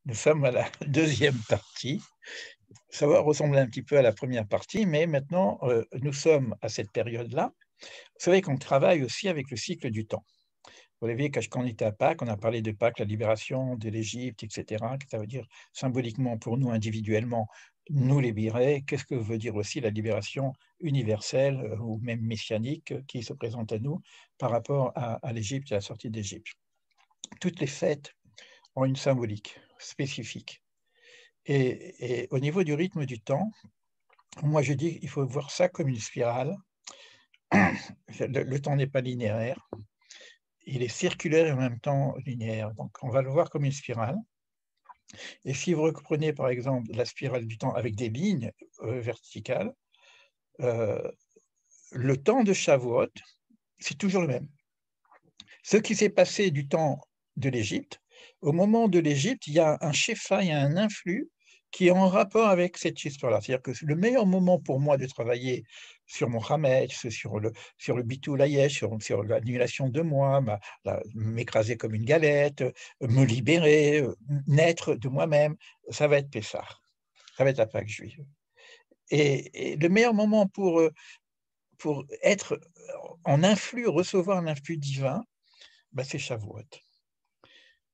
nous sommes à la deuxième partie. Ça va ressembler un petit peu à la première partie, mais maintenant, nous sommes à cette période-là. Vous savez qu'on travaille aussi avec le cycle du temps. Vous avez vu, quand on était à Pâques, on a parlé de Pâques, la libération de l'Égypte, etc. Que ça veut dire symboliquement pour nous individuellement, nous libérer. Qu'est-ce que veut dire aussi la libération universelle ou même messianique qui se présente à nous par rapport à l'Égypte et à la sortie d'Égypte. Toutes les fêtes ont une symbolique spécifique. Et au niveau du rythme du temps, moi je dis qu'il faut voir ça comme une spirale. Le temps n'est pas linéaire, il est circulaire et en même temps linéaire. Donc on va le voir comme une spirale. Et si vous reprenez par exemple la spirale du temps avec des lignes verticales, le temps de Shavuot, c'est toujours le même. Ce qui s'est passé du temps de l'Égypte, au moment de l'Égypte, il y a un shefa, il y a un influx qui est en rapport avec cette histoire-là. C'est-à-dire que le meilleur moment pour moi de travailler sur mon Hametz, sur le bitul hayesh, sur l'annulation de moi, m'écraser comme une galette, me libérer, naître de moi-même, ça va être Pessah, ça va être la Pâque juive. Et le meilleur moment pour être en influx, recevoir l'influx divin, c'est Shavuot.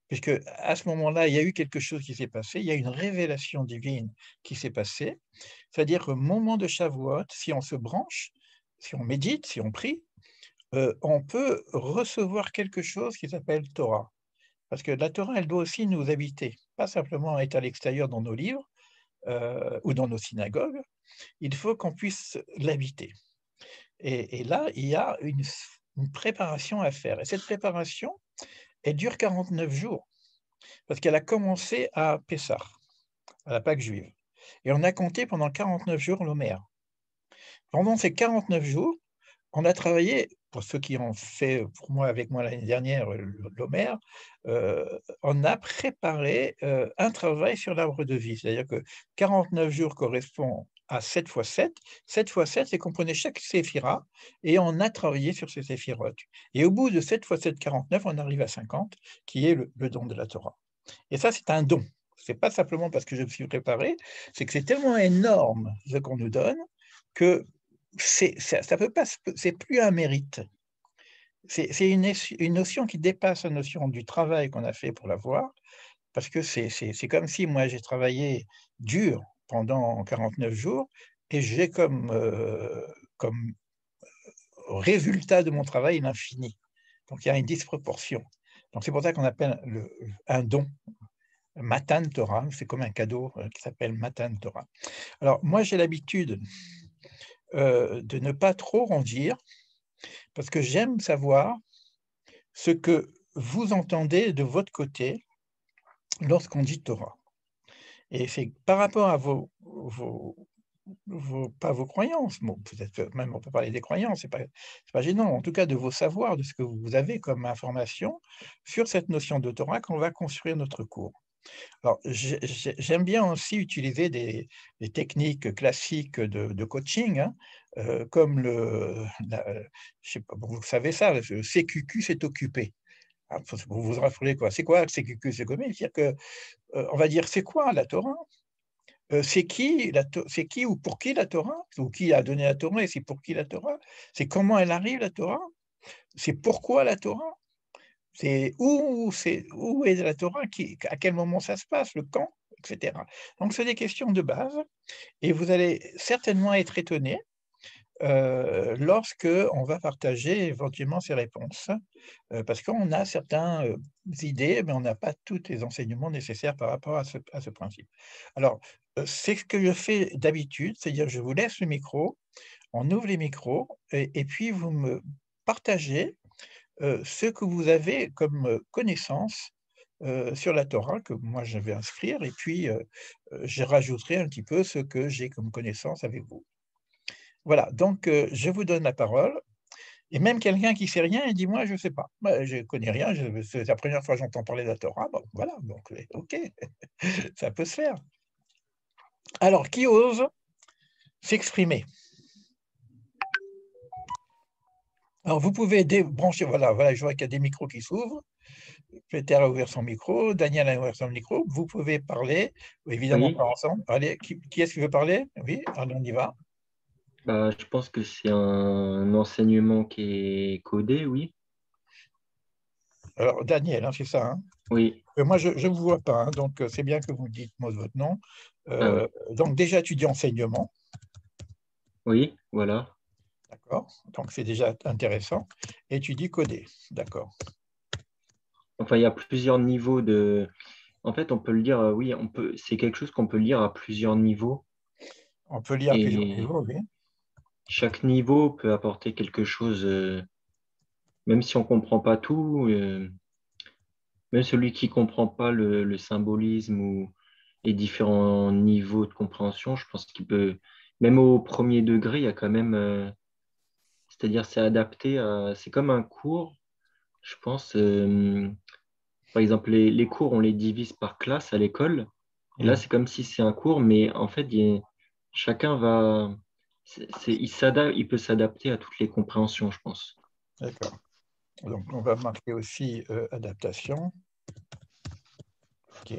Puisque à ce moment-là, il y a eu quelque chose qui s'est passé, il y a une révélation divine qui s'est passée. C'est-à-dire qu'au moment de Shavuot, si on se branche, si on médite, si on prie, on peut recevoir quelque chose qui s'appelle Torah. Parce que la Torah, elle doit aussi nous habiter, pas simplement être à l'extérieur dans nos livres ou dans nos synagogues, il faut qu'on puisse l'habiter. Et là, il y a une préparation à faire. Et cette préparation, elle dure 49 jours. Parce qu'elle a commencé à Pessah, à la Pâque juive. Et on a compté pendant 49 jours l'Omer. Pendant ces 49 jours, on a travaillé, pour ceux qui ont fait pour moi, avec moi l'année dernière, l'Omer, on a préparé un travail sur l'arbre de vie. C'est-à-dire que 49 jours correspond à 7 fois 7. 7 fois 7, c'est qu'on prenait chaque séphira et on a travaillé sur ces séphirotes. Et au bout de 7 fois 7, 49, on arrive à 50, qui est le don de la Torah. Et ça, c'est un don. Ce n'est pas simplement parce que je me suis préparé, c'est que c'est tellement énorme ce qu'on nous donne que ça peut pas, c'est plus un mérite. C'est une notion qui dépasse la notion du travail qu'on a fait pour l'avoir, parce que c'est comme si moi j'ai travaillé dur pendant 49 jours et j'ai comme résultat de mon travail l'infini. Donc il y a une disproportion. Donc c'est pour ça qu'on appelle un don Matan Torah, c'est comme un cadeau qui s'appelle Matan Torah. Alors moi j'ai l'habitude de ne pas trop en dire, parce que j'aime savoir ce que vous entendez de votre côté lorsqu'on dit Torah. Et c'est par rapport à pas vos croyances, bon, peut-être même on peut parler des croyances, c'est pas gênant, en tout cas de vos savoirs, de ce que vous avez comme information sur cette notion de Torah qu'on va construire notre cours. Alors, j'aime bien aussi utiliser des techniques classiques de coaching, hein, comme je sais pas, vous savez ça, le CQQ, c'est occupé. Ah, vous vous rappelez quoi? C'est quoi le CQQ? C'est combien? C'est-à-dire que, on va dire, c'est quoi la Torah? C'est qui ou pour qui la Torah? Ou qui a donné la Torah et c'est pour qui la Torah? C'est comment elle arrive la Torah? C'est pourquoi la Torah? C'est où est la Torah, à quel moment ça se passe, le quand, etc. Donc c'est des questions de base et vous allez certainement être étonné lorsque on va partager éventuellement ces réponses, parce qu'on a certaines idées, mais on n'a pas tous les enseignements nécessaires par rapport à ce principe. Alors, c'est ce que je fais d'habitude, c'est-à-dire je vous laisse le micro, on ouvre les micros et puis vous me partagez ce que vous avez comme connaissance sur la Torah, que moi je vais inscrire, et puis je rajouterai un petit peu ce que j'ai comme connaissance avec vous. Voilà, donc je vous donne la parole, et même quelqu'un qui ne sait rien, il dit: «Moi, je ne sais pas, moi, je ne connais rien, c'est la première fois que j'entends parler de la Torah». Bon, voilà, donc OK, ça peut se faire. Alors, qui ose s'exprimer? Alors, vous pouvez débrancher, voilà, je vois qu'il y a des micros qui s'ouvrent. Peter a ouvert son micro, Daniel a ouvert son micro. Vous pouvez parler, évidemment Oui, pas ensemble. Allez, qui est-ce qui veut parler? Oui, allez, on y va. bah, je pense que c'est un enseignement qui est codé, oui. Alors, Daniel, hein, c'est ça, hein. Oui, Moi, je ne vous vois pas, hein, donc c'est bien que vous dites moi votre nom. ah oui, Donc, déjà, tu dis enseignement, oui, voilà. d'accord? Donc, c'est déjà intéressant. Et tu dis coder, d'accord. Enfin, il y a plusieurs niveaux de. En fait, on peut le dire, oui, on peut. C'est quelque chose qu'on peut lire à plusieurs niveaux. On peut lire à plusieurs Et niveaux, oui. chaque niveau peut apporter quelque chose, même si on comprend pas tout, même celui qui comprend pas le symbolisme ou les différents niveaux de compréhension, je pense qu'il peut, même au premier degré, il y a quand même, c'est-à-dire c'est adapté à, c'est comme un cours, je pense, par exemple, les cours, on les divise par classe à l'école, et là, Hmm, c'est comme si c'est un cours, mais en fait, chacun va, il peut s'adapter à toutes les compréhensions, je pense. d'accord. Donc, on va marquer aussi adaptation. Ok.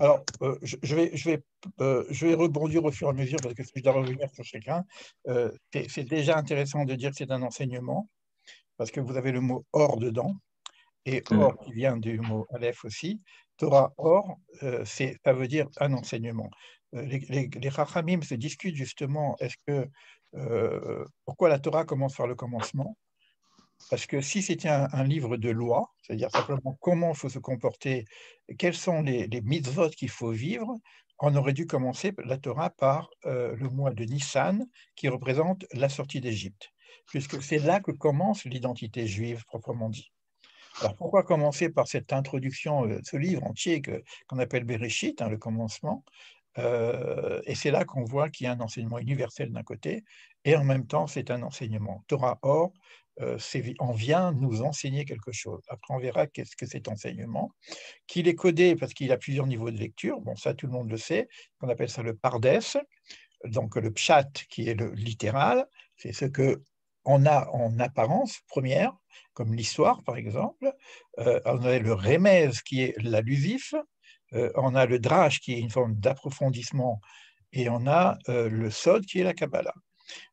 Alors, je vais rebondir au fur et à mesure parce que si je dois revenir sur chacun. C'est déjà intéressant de dire que c'est un enseignement parce que vous avez le mot or dedans et or Mm. qui vient du mot aleph aussi. Torah or, ça veut dire un enseignement. Les Chachamim se discutent justement pourquoi la Torah commence par le commencement? Parce que si c'était un livre de loi, c'est-à-dire simplement comment il faut se comporter, quels sont les mitzvot qu'il faut vivre, on aurait dû commencer la Torah par le mois de Nissan, qui représente la sortie d'Égypte, puisque c'est là que commence l'identité juive proprement dit. Alors pourquoi commencer par cette introduction, ce livre entier qu'on appelle Bereshit, hein, le commencement, et c'est là qu'on voit qu'il y a un enseignement universel d'un côté, et en même temps, c'est un enseignement. Torah or, on vient nous enseigner quelque chose. Après, on verra qu'est-ce que cet enseignement, qu'il est codé parce qu'il a plusieurs niveaux de lecture. Bon, ça, tout le monde le sait. On appelle ça le pardes. Donc, le pshat, qui est le littéral, c'est ce que on a en apparence première, comme l'histoire, par exemple. On a le remez, qui est l'allusif. On a le drash, qui est une forme d'approfondissement et on a le Sod qui est la Kabbalah.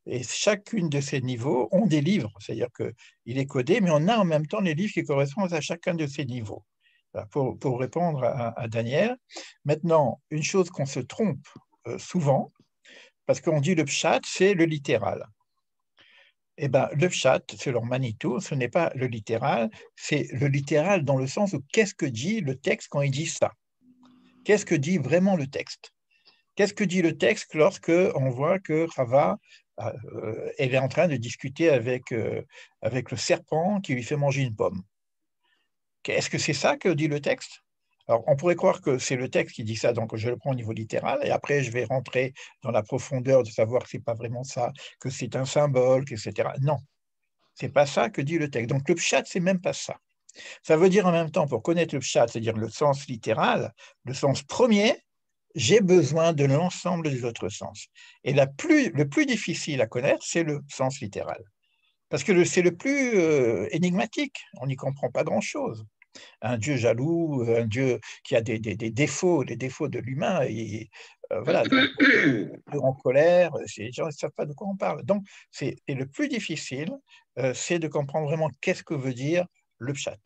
Et chacune de ces niveaux ont des livres, c'est-à-dire qu'il est codé, mais on a en même temps les livres qui correspondent à chacun de ces niveaux. Voilà, pour répondre à Daniel. Maintenant, une chose qu'on se trompe souvent, parce qu'on dit le pshat, c'est le littéral. Eh bien, le pshat, selon Manitou, ce n'est pas le littéral, c'est le littéral dans le sens où qu'est-ce que dit le texte quand il dit ça? Qu'est-ce que dit vraiment le texte? Qu'est-ce que dit le texte lorsque on voit que Chava, elle est en train de discuter avec le serpent qui lui fait manger une pomme? Est-ce que c'est ça que dit le texte? Alors, on pourrait croire que c'est le texte qui dit ça, donc je le prends au niveau littéral, et après je vais rentrer dans la profondeur de savoir que c'est pas vraiment ça, que c'est un symbole, etc. Non, c'est pas ça que dit le texte. Donc le pshat, c'est même pas ça. Ça veut dire en même temps, pour connaître le pshat, c'est-à-dire le sens littéral, le sens premier, j'ai besoin de l'ensemble des autres sens. Et le plus difficile à connaître, c'est le sens littéral. Parce que c'est le plus énigmatique. On n'y comprend pas grand-chose. Un Dieu jaloux, un Dieu qui a des défauts, les défauts de l'humain, et voilà, en colère, les gens ne savent pas de quoi on parle. Donc, c'est le plus difficile, c'est de comprendre vraiment qu'est-ce que veut dire le pshat.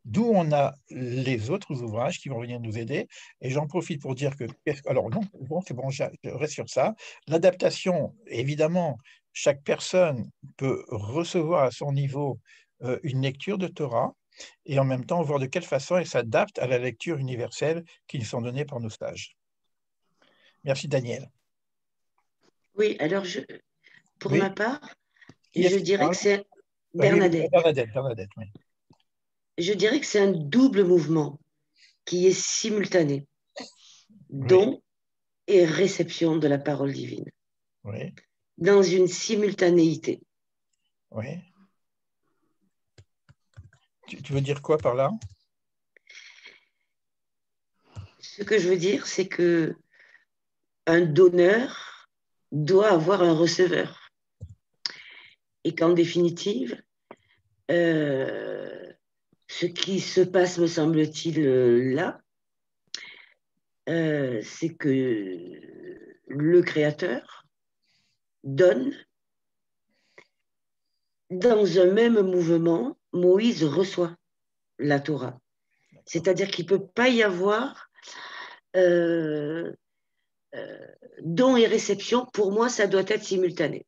D'où on a les autres ouvrages qui vont venir nous aider. Et j'en profite pour dire que, alors non, bon, c'est bon, je reste sur ça. L'adaptation, évidemment, chaque personne peut recevoir à son niveau une lecture de Torah et en même temps voir de quelle façon elle s'adapte à la lecture universelle qui nous sont données par nos sages. Merci Daniel. Oui, alors pour Oui, ma part, qui je est-ce qui dirais parle? que c'est Oui, oui, Bernadette. Bernadette, Bernadette, oui. Je dirais que c'est un double mouvement qui est simultané, Oui, don et réception de la parole divine, oui, dans une simultanéité. oui. Tu veux dire quoi par là? Ce que je veux dire, c'est que un donneur doit avoir un receveur. Et qu'en définitive, euh, Ce qui se passe, me semble-t-il, là, c'est que le Créateur donne, dans un même mouvement, Moïse reçoit la Torah. C'est-à-dire qu'il ne peut pas y avoir euh, don et réception. Pour moi, ça doit être simultané.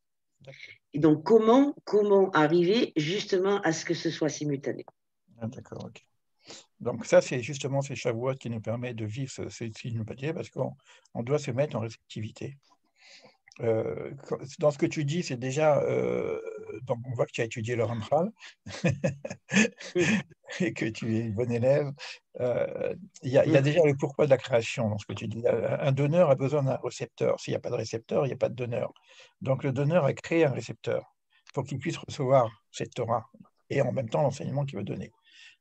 Et donc, comment arriver justement à ce que ce soit simultané? Ah, d'accord, ok. Donc ça, c'est justement ces Shavuot qui nous permet de vivre ces simultané parce qu'on doit se mettre en réceptivité. Dans ce que tu dis, c'est déjà, donc on voit que tu as étudié le Ramchal et que tu es une bonne élève. Il y a déjà le pourquoi de la création dans ce que tu dis. Un donneur a besoin d'un récepteur. S'il n'y a pas de récepteur, il n'y a pas de donneur. Donc le donneur a créé un récepteur pour qu'il puisse recevoir cette Torah et en même temps l'enseignement qu'il veut donner.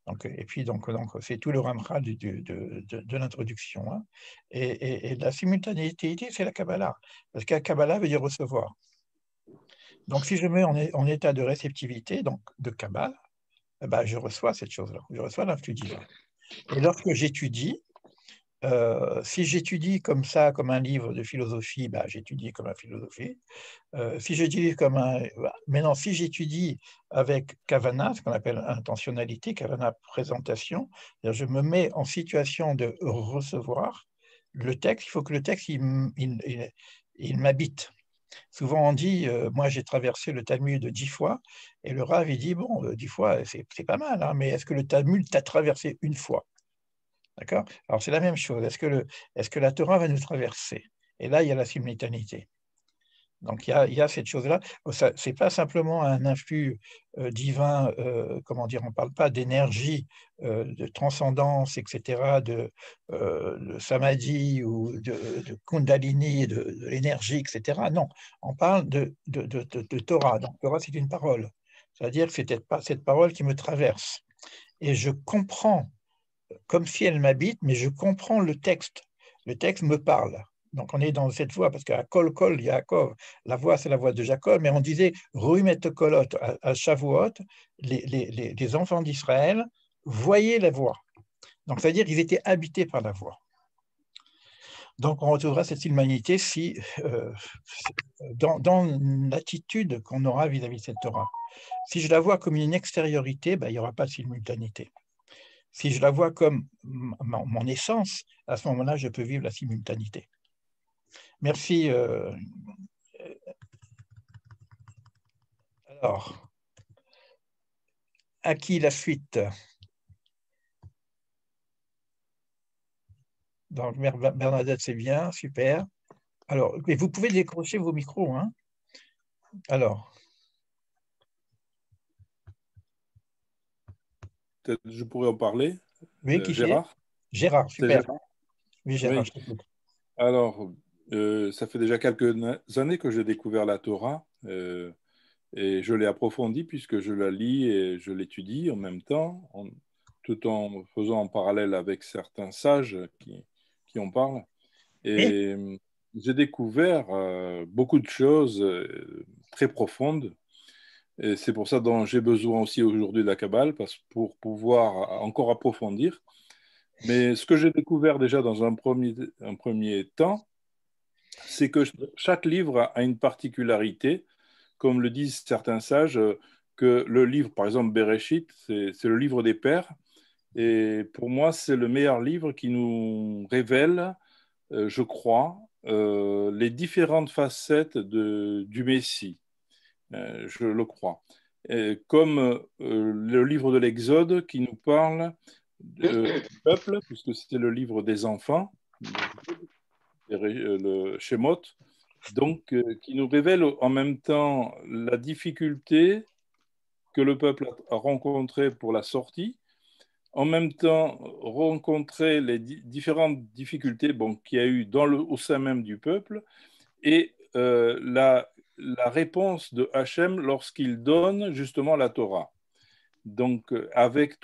Donc, et puis, donc c'est tout le Ramchal de l'introduction. Hein. Et la simultanéité, c'est la Kabbalah. Parce que la Kabbalah veut dire recevoir. Donc, si je mets en état de réceptivité, donc de Kabbalah, eh ben, je reçois cette chose-là. Je reçois l'influx divin. Et lorsque j'étudie, si j'étudie comme ça, comme un livre de philosophie, ben, j'étudie comme un philosophie. Si j'étudie comme un... Maintenant, si j'étudie avec Kavana, ce qu'on appelle intentionnalité, Kavana présentation, je me mets en situation de recevoir le texte. Il faut que le texte, il m'habite. Souvent, on dit, moi, j'ai traversé le Talmud 10 fois, et le Rav, il dit, bon, 10 fois, c'est pas mal, hein, mais est-ce que le Talmud t'a traversé une fois? D'accord? Alors, c'est la même chose. Est-ce que la Torah va nous traverser? Et là, il y a la simultanéité. Donc il y a cette chose-là. Ce n'est pas simplement un influx divin, comment dire, on ne parle pas d'énergie, de transcendance, etc., de samadhi ou de kundalini, de l'énergie, etc. Non, on parle de Torah. Donc Torah, c'est une parole. C'est-à-dire que c'est pas cette parole qui me traverse. Et je comprends, comme si elle m'habite, mais je comprends le texte. Le texte me parle. Donc on est dans cette voie, parce qu'à Kol Kol Yaakov, la voix c'est la voix de Jacob, mais on disait Rumet Kolot à Shavuot, les enfants d'Israël voyaient la voix. Donc c'est-à-dire qu'ils étaient habités par la voix. Donc on retrouvera cette humanité si, dans l'attitude qu'on aura vis-à-vis de cette Torah. Si je la vois comme une extériorité, ben, il n'y aura pas de simultanéité. Si je la vois comme mon essence, à ce moment-là, je peux vivre la simultanéité. Merci. Alors, à qui la suite? Donc, Bernadette, c'est bien, super. Alors, mais vous pouvez décrocher vos micros. Hein. Alors, Peut-être je pourrais en parler. oui, qui c'est? Gérard? Gérard, C'est super. Gérard? Oui, Gérard, Oui. je t'écoute. Alors, ça fait déjà quelques années que j'ai découvert la Torah et je l'ai approfondie puisque je la lis et je l'étudie en même temps, tout en faisant en parallèle avec certains sages qui en parlent. Et Et j'ai découvert beaucoup de choses très profondes. Et c'est pour ça dont j'ai besoin aussi aujourd'hui de la Kabbale, pour pouvoir encore approfondir. Mais ce que j'ai découvert déjà dans un premier temps, c'est que chaque livre a une particularité, comme le disent certains sages, que le livre, par exemple, Bereshit, c'est le livre des pères. Et pour moi, c'est le meilleur livre qui nous révèle, je crois, les différentes facettes du Messie. Je le crois. Comme le livre de l'Exode qui nous parle du peuple, puisque c'est le livre des enfants, le Shemot, donc qui nous révèle en même temps la difficulté que le peuple a rencontrée pour la sortie, en même temps rencontrer les différentes difficultés bon, qu'il y a eu au sein même du peuple, et la réponse de Hachem lorsqu'il donne justement la Torah. Donc, avec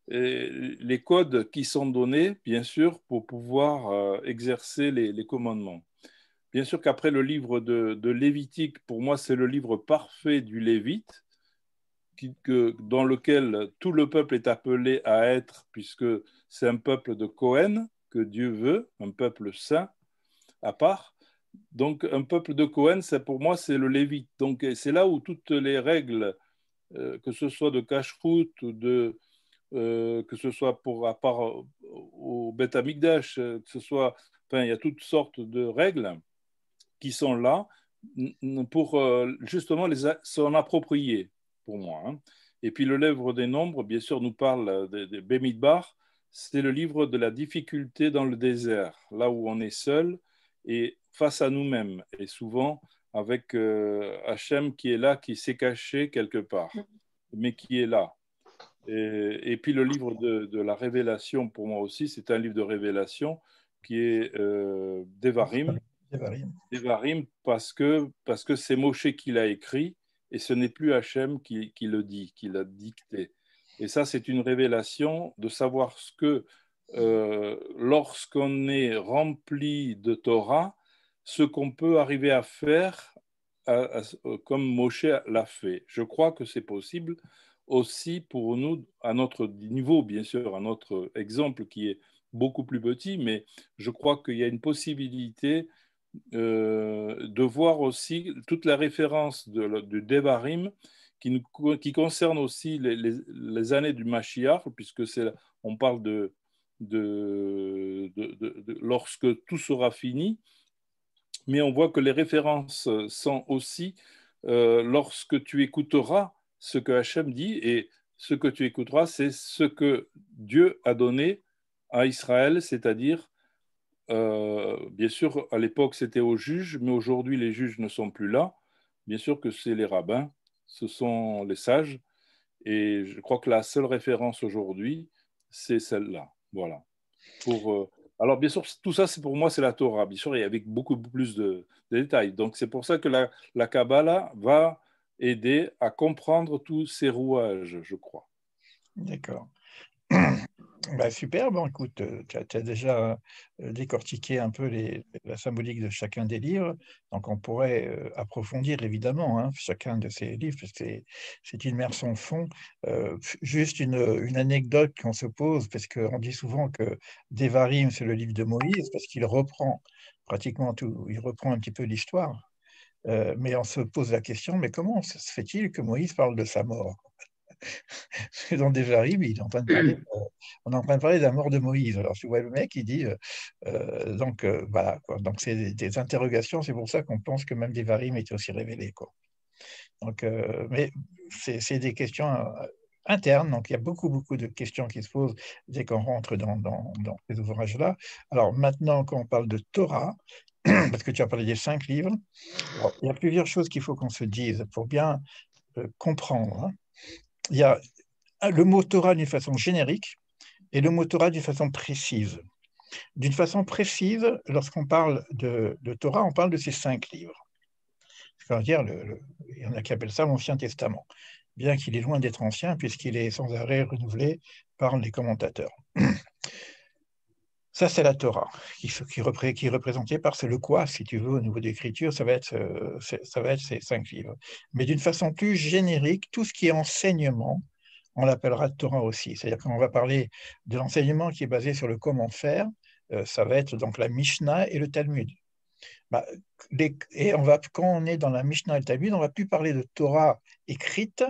les codes qui sont donnés, bien sûr, pour pouvoir exercer les commandements. Bien sûr qu'après le livre de Lévitique, pour moi, c'est le livre parfait du Lévite, dans lequel tout le peuple est appelé à être, puisque c'est un peuple de Cohen que Dieu veut, un peuple saint à part. Donc, un peuple de Cohen, pour moi, c'est le Lévite. Donc, c'est là où toutes les règles, que ce soit de cache-route ou que ce soit à part au Beth Amikdash, que ce soit, enfin, il y a toutes sortes de règles qui sont là pour justement s'en approprier, pour moi. Hein. Et puis le livre des nombres, bien sûr, nous parle de Bemidbar. C'est le livre de la difficulté dans le désert, là où on est seul et face à nous-mêmes. Et souvent avec Hachem qui est là, qui s'est caché quelque part, mais qui est là. Et puis le livre de la révélation, pour moi aussi, c'est un livre de révélation qui est Devarim. Devarim parce que c'est Moshe qui l'a écrit et ce n'est plus Hachem qui le dit, qui l'a dicté. Et ça, c'est une révélation de savoir ce que, lorsqu'on est rempli de Torah, ce qu'on peut arriver à faire comme Moshe l'a fait. Je crois que c'est possible aussi pour nous, à notre niveau, bien sûr, à notre exemple qui est beaucoup plus petit, mais je crois qu'il y a une possibilité de voir aussi toute la référence du Devarim qui concerne aussi les années du Mashiach, puisque on parle de lorsque tout sera fini, mais on voit que les références sont aussi lorsque tu écouteras ce que Hachem dit, et ce que tu écouteras, c'est ce que Dieu a donné à Israël, c'est-à-dire bien sûr, à l'époque, c'était aux juges, mais aujourd'hui, les juges ne sont plus là. Bien sûr que c'est les rabbins, ce sont les sages. Et je crois que la seule référence aujourd'hui, c'est celle-là. Voilà. Alors, bien sûr, tout ça, pour moi, c'est la Torah, bien sûr, et avec beaucoup plus de détails. Donc, c'est pour ça que la Kabbalah va aider à comprendre tous ces rouages, je crois. D'accord. Bah, super, bon, écoute, tu as déjà décortiqué un peu la symbolique de chacun des livres, donc on pourrait approfondir évidemment hein, chacun de ces livres, parce que c'est une mer sans fond. Juste une anecdote qu'on se pose, parce qu'on dit souvent que Devarim, c'est le livre de Moïse, parce qu'il reprend pratiquement tout, il reprend un petit peu l'histoire, mais on se pose la question, mais comment se fait-il que Moïse parle de sa mort? Dans Devarim, il est en train de parler, on est en train de parler de la mort de Moïse. Alors, tu vois le mec, il dit, voilà, quoi. Donc, c'est des interrogations, c'est pour ça qu'on pense que même Devarim était aussi révélé, quoi. Donc, mais c'est des questions internes, donc il y a beaucoup de questions qui se posent dès qu'on rentre dans ces ouvrages-là. Alors, maintenant, quand on parle de Torah, parce que tu as parlé des 5 livres, alors, il y a plusieurs choses qu'il faut qu'on se dise pour bien comprendre. Hein. Il y a le mot Torah d'une façon générique et le mot Torah d'une façon précise. D'une façon précise, lorsqu'on parle de Torah, on parle de ces 5 livres. C'est-à-dire, il y en a qui appellent ça l'Ancien Testament, bien qu'il est loin d'être ancien, puisqu'il est sans arrêt renouvelé par les commentateurs. Ça, c'est la Torah, qui est représentée par le quoi, si tu veux, au niveau de l'écriture, ça va être ces 5 livres. Mais d'une façon plus générique, tout ce qui est enseignement, on l'appellera Torah aussi. C'est-à-dire qu'on va parler de l'enseignement qui est basé sur le comment faire, ça va être donc la Mishnah et le Talmud. Et quand on est dans la Mishnah et le Talmud, on ne va plus parler de Torah écrite,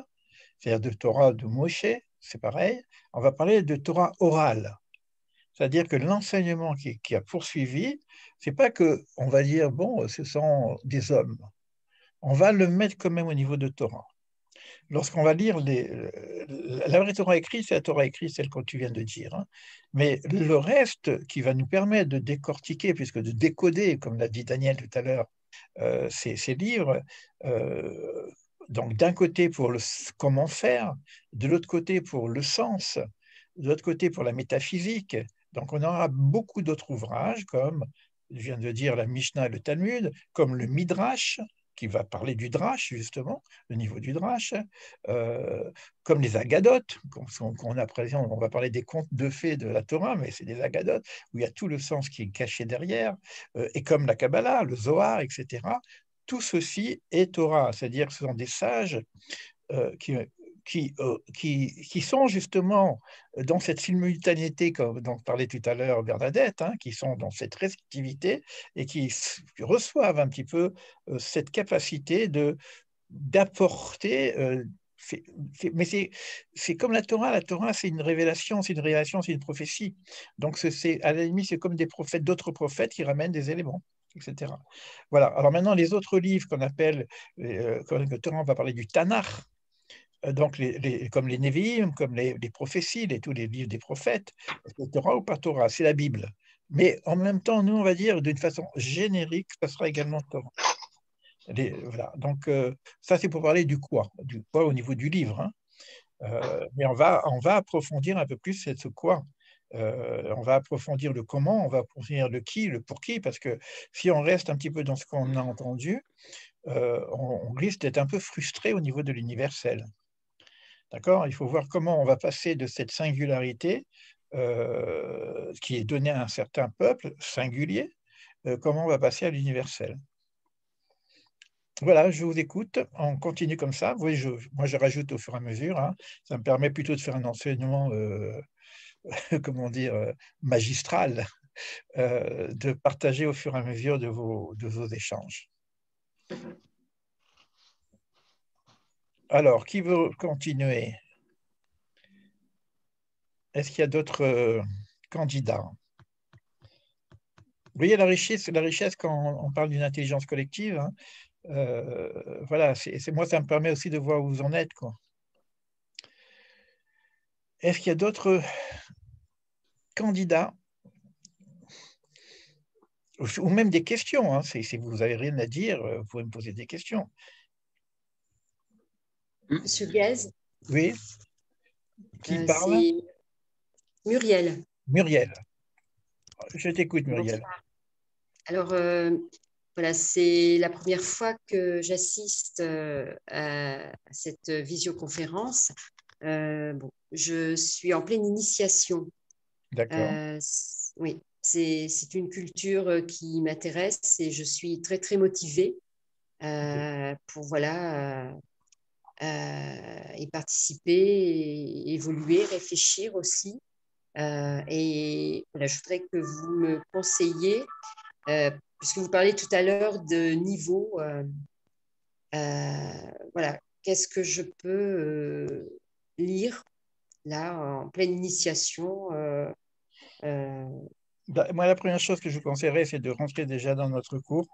c'est-à-dire de Torah de Moshe, c'est pareil, on va parler de Torah orale. C'est-à-dire que l'enseignement qui a poursuivi, c'est pas qu'on va dire, bon, ce sont des hommes. On va le mettre quand même au niveau de Torah. Lorsqu'on va lire la vraie Torah écrite, c'est la Torah écrite, celle que tu viens de dire. Hein. Mais le reste qui va nous permettre de décortiquer, puisque de décoder, comme l'a dit Daniel tout à l'heure, ces livres, donc d'un côté pour le comment faire, de l'autre côté pour le sens, de l'autre côté pour la métaphysique. Donc on aura beaucoup d'autres ouvrages, comme je viens de dire la Mishnah et le Talmud, comme le Midrash, qui va parler du drash, justement, le niveau du drash, comme les agadotes, qu'on a présent, on va parler des contes de fées de la Torah, mais c'est des agadotes, où il y a tout le sens qui est caché derrière, et comme la Kabbalah, le Zohar, etc. Tout ceci est Torah, c'est-à-dire que ce sont des sages qui sont justement dans cette simultanéité, comme dont parlait tout à l'heure Bernadette, hein, qui sont dans cette réceptivité et qui reçoivent un petit peu cette capacité d'apporter. Mais c'est comme la Torah, c'est une révélation, c'est une prophétie. Donc à la limite, c'est comme des prophètes, d'autres prophètes qui ramènent des éléments, etc. Voilà. Alors maintenant, les autres livres qu'on appelle, quand le Torah, on va parler du Tanakh, donc comme les Névi'im, comme les prophéties, tous les livres des prophètes, c'est Torah ou pas Torah, c'est la Bible. Mais en même temps, nous, on va dire d'une façon générique, ça sera également Torah. Voilà. Donc, ça, c'est pour parler du quoi au niveau du livre. Hein. Mais on va approfondir un peu plus ce quoi. On va approfondir le comment, on va approfondir le qui, le pour qui, parce que si on reste un petit peu dans ce qu'on a entendu, on risque d'être un peu frustré au niveau de l'universel. D'accord? Il faut voir comment on va passer de cette singularité qui est donnée à un certain peuple singulier, comment on va passer à l'universel. Voilà, je vous écoute. On continue comme ça. Oui, moi, je rajoute au fur et à mesure. Hein. Ça me permet plutôt de faire un enseignement, comment dire, magistral, de partager au fur et à mesure de vos échanges. Alors, qui veut continuer? Est-ce qu'il y a d'autres candidats? Vous voyez la richesse quand on parle d'une intelligence collective. Hein. Voilà, moi, ça me permet aussi de voir où vous en êtes, quoi. Est-ce qu'il y a d'autres candidats ou même des questions, hein, si vous n'avez rien à dire, vous pouvez me poser des questions. Monsieur Gaz? Oui. Qui parle? C'est Muriel. Muriel. Je t'écoute, Muriel. Bonsoir. Alors, voilà, c'est la première fois que j'assiste à cette visioconférence. Bon, je suis en pleine initiation. D'accord. Oui, c'est une culture qui m'intéresse et je suis très, très motivée pour voilà, y participer, et évoluer, réfléchir aussi. Et voilà, je voudrais que vous me conseilliez, puisque vous parlez tout à l'heure de niveau, voilà, qu'est-ce que je peux lire là en pleine initiation Moi, la première chose que je vous conseillerais, c'est de rentrer déjà dans notre cours,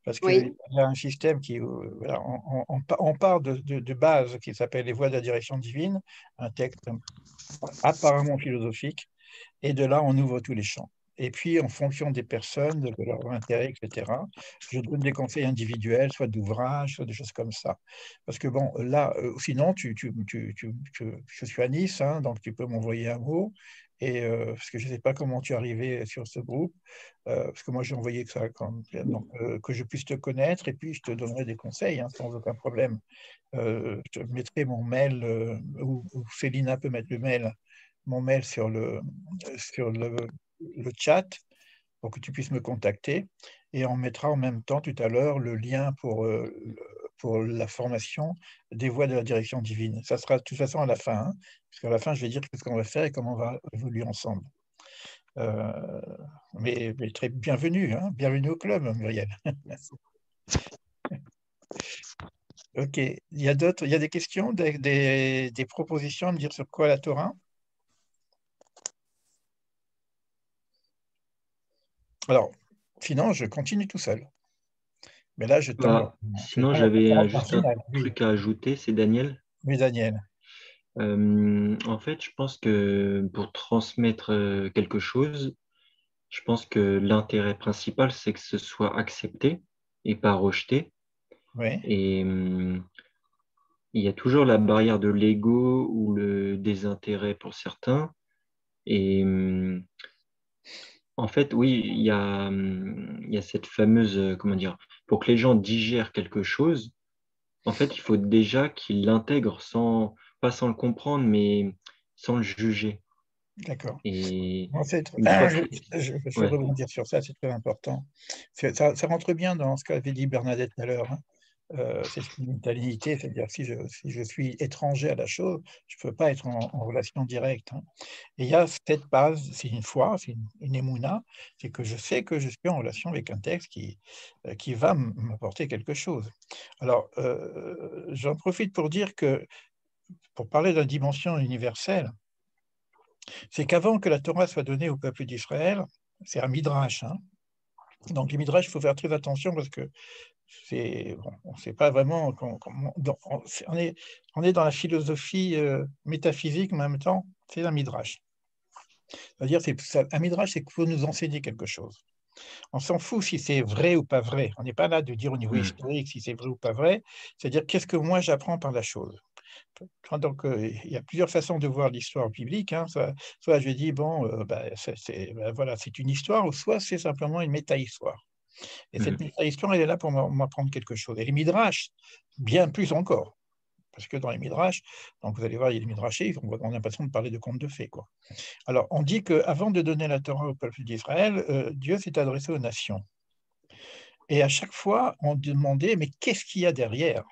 parce qu'il Oui, y a un système qui, voilà, on part de base qui s'appelle Les Voies de la direction divine, un texte apparemment philosophique, et de là, on ouvre tous les champs. Et puis, en fonction des personnes, de leur intérêt, etc., je donne des conseils individuels, soit d'ouvrages, soit des choses comme ça. Parce que, bon, là, sinon, je suis à Nice, hein, donc tu peux m'envoyer un mot, et, parce que je ne sais pas comment tu es arrivé sur ce groupe, parce que moi, j'ai envoyé que ça, donc, que je puisse te connaître, et puis je te donnerai des conseils, hein, sans aucun problème. Je te mettrai mon mail, ou Célina peut mettre le mail, mon mail sur le chat pour que tu puisses me contacter. Et on mettra en même temps tout à l'heure le lien pour la formation des voies de la direction divine. Ça sera de toute façon à la fin, hein, parce qu'à la fin, je vais dire ce qu'on va faire et comment on va évoluer ensemble. Mais très bienvenue, hein, bienvenue au club, Muriel. Ok, il y a des questions, des propositions à me dire sur quoi la Torah? Alors, sinon, je continue tout seul. Mais là, je tends. Sinon, j'avais juste un Oui, truc à ajouter, c'est Daniel. oui, Daniel. En fait, je pense que pour transmettre quelque chose, je pense que l'intérêt principal, c'est que ce soit accepté et pas rejeté. Oui, Et il y a toujours la barrière de l'ego ou le désintérêt pour certains. Et en fait, oui, il y a cette fameuse, comment dire, pour que les gens digèrent quelque chose, en fait, il faut déjà qu'ils l'intègrent pas sans le comprendre, mais sans le juger. d'accord. Et Bon, une fois je, que... je vais Ouais, rebondir sur ça, c'est très important. Ça rentre bien dans ce qu'avait dit Bernadette tout à l'heure. Hein. c'est une simultanéité, c'est-à-dire si je suis étranger à la chose, je ne peux pas être en relation directe. Hein. Et il y a cette base, c'est une foi, c'est une émouna, c'est que je sais que je suis en relation avec un texte qui va m'apporter quelque chose. Alors, j'en profite pour dire que, pour parler de la dimension universelle, c'est qu'avant que la Torah soit donnée au peuple d'Israël, c'est un midrash. Hein. Donc, les midrash, il faut faire très attention parce que bon, on ne sait pas vraiment. On est dans la philosophie métaphysique, mais en même temps, c'est un midrash. C'est-à-dire, un midrash, c'est qu'il faut nous enseigner quelque chose. On s'en fout si c'est vrai ou pas vrai. On n'est pas là de dire au niveau historique si c'est vrai ou pas vrai. C'est-à-dire, qu'est-ce que moi j'apprends par la chose. Donc, il y a plusieurs façons de voir l'histoire biblique. Hein. Soit je dis, bon, voilà, c'est une histoire, ou soit c'est simplement une méta-histoire. Et cette méta-histoire, elle est là pour m'apprendre quelque chose. Et les midrash, bien plus encore. Parce que dans les midrash, donc vous allez voir, il y a des midrashés, on a l'impression de parler de contes de fées, quoi. Alors, on dit qu'avant de donner la Torah au peuple d'Israël, Dieu s'est adressé aux nations. Et à chaque fois, on demandait, mais qu'est-ce qu'il y a derrière?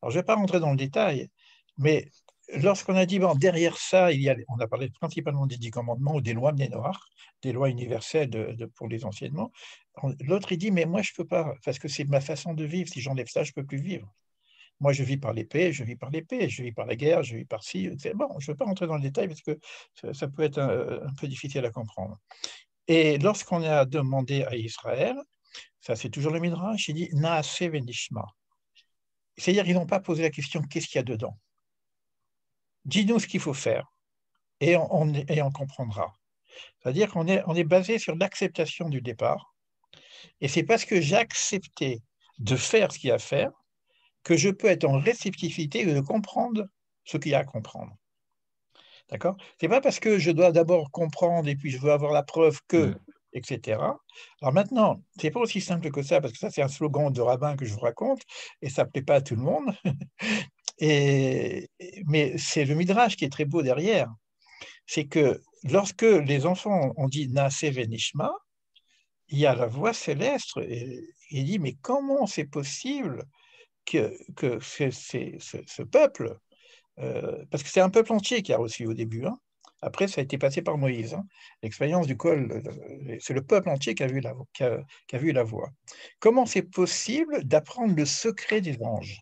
Alors, je ne vais pas rentrer dans le détail, mais lorsqu'on a dit, bon, derrière ça, on a parlé principalement des 10 commandements ou des lois Mnénoar, des lois universelles pour les enseignements. L'autre, il dit, mais moi, je ne peux pas, parce que c'est ma façon de vivre. Si j'enlève ça, je ne peux plus vivre. Moi, je vis par l'épée, je vis par l'épée, je vis par la guerre, je vis par ci. Bon, je ne veux pas rentrer dans le détail parce que ça peut être un peu difficile à comprendre. Et lorsqu'on a demandé à Israël, ça c'est toujours le Midrash, il dit Naase venishma. C'est-à-dire qu'ils n'ont pas posé la question qu'est-ce qu'il y a dedans. Dis-nous ce qu'il faut faire et on comprendra. C'est-à-dire qu'on est basé sur l'acceptation du départ. Et c'est parce que j'ai accepté de faire ce qu'il y a à faire que je peux être en réceptivité et de comprendre ce qu'il y a à comprendre. D'accord? Ce n'est pas parce que je dois d'abord comprendre et puis je veux avoir la preuve que, etc. Alors maintenant, ce n'est pas aussi simple que ça, parce que ça, c'est un slogan de rabbin que je vous raconte, et ça ne plaît pas à tout le monde. Mais c'est le Midrash qui est très beau derrière. C'est que lorsque les enfants ont dit Naaseh venishma, il y a la voix céleste, et il dit, mais comment c'est possible que ce peuple, parce que c'est un peuple entier qui a reçu au début, hein. Après, ça a été passé par Moïse. Hein. L'expérience du col, c'est le peuple entier qui a vu la voix. Comment c'est possible d'apprendre le secret des anges?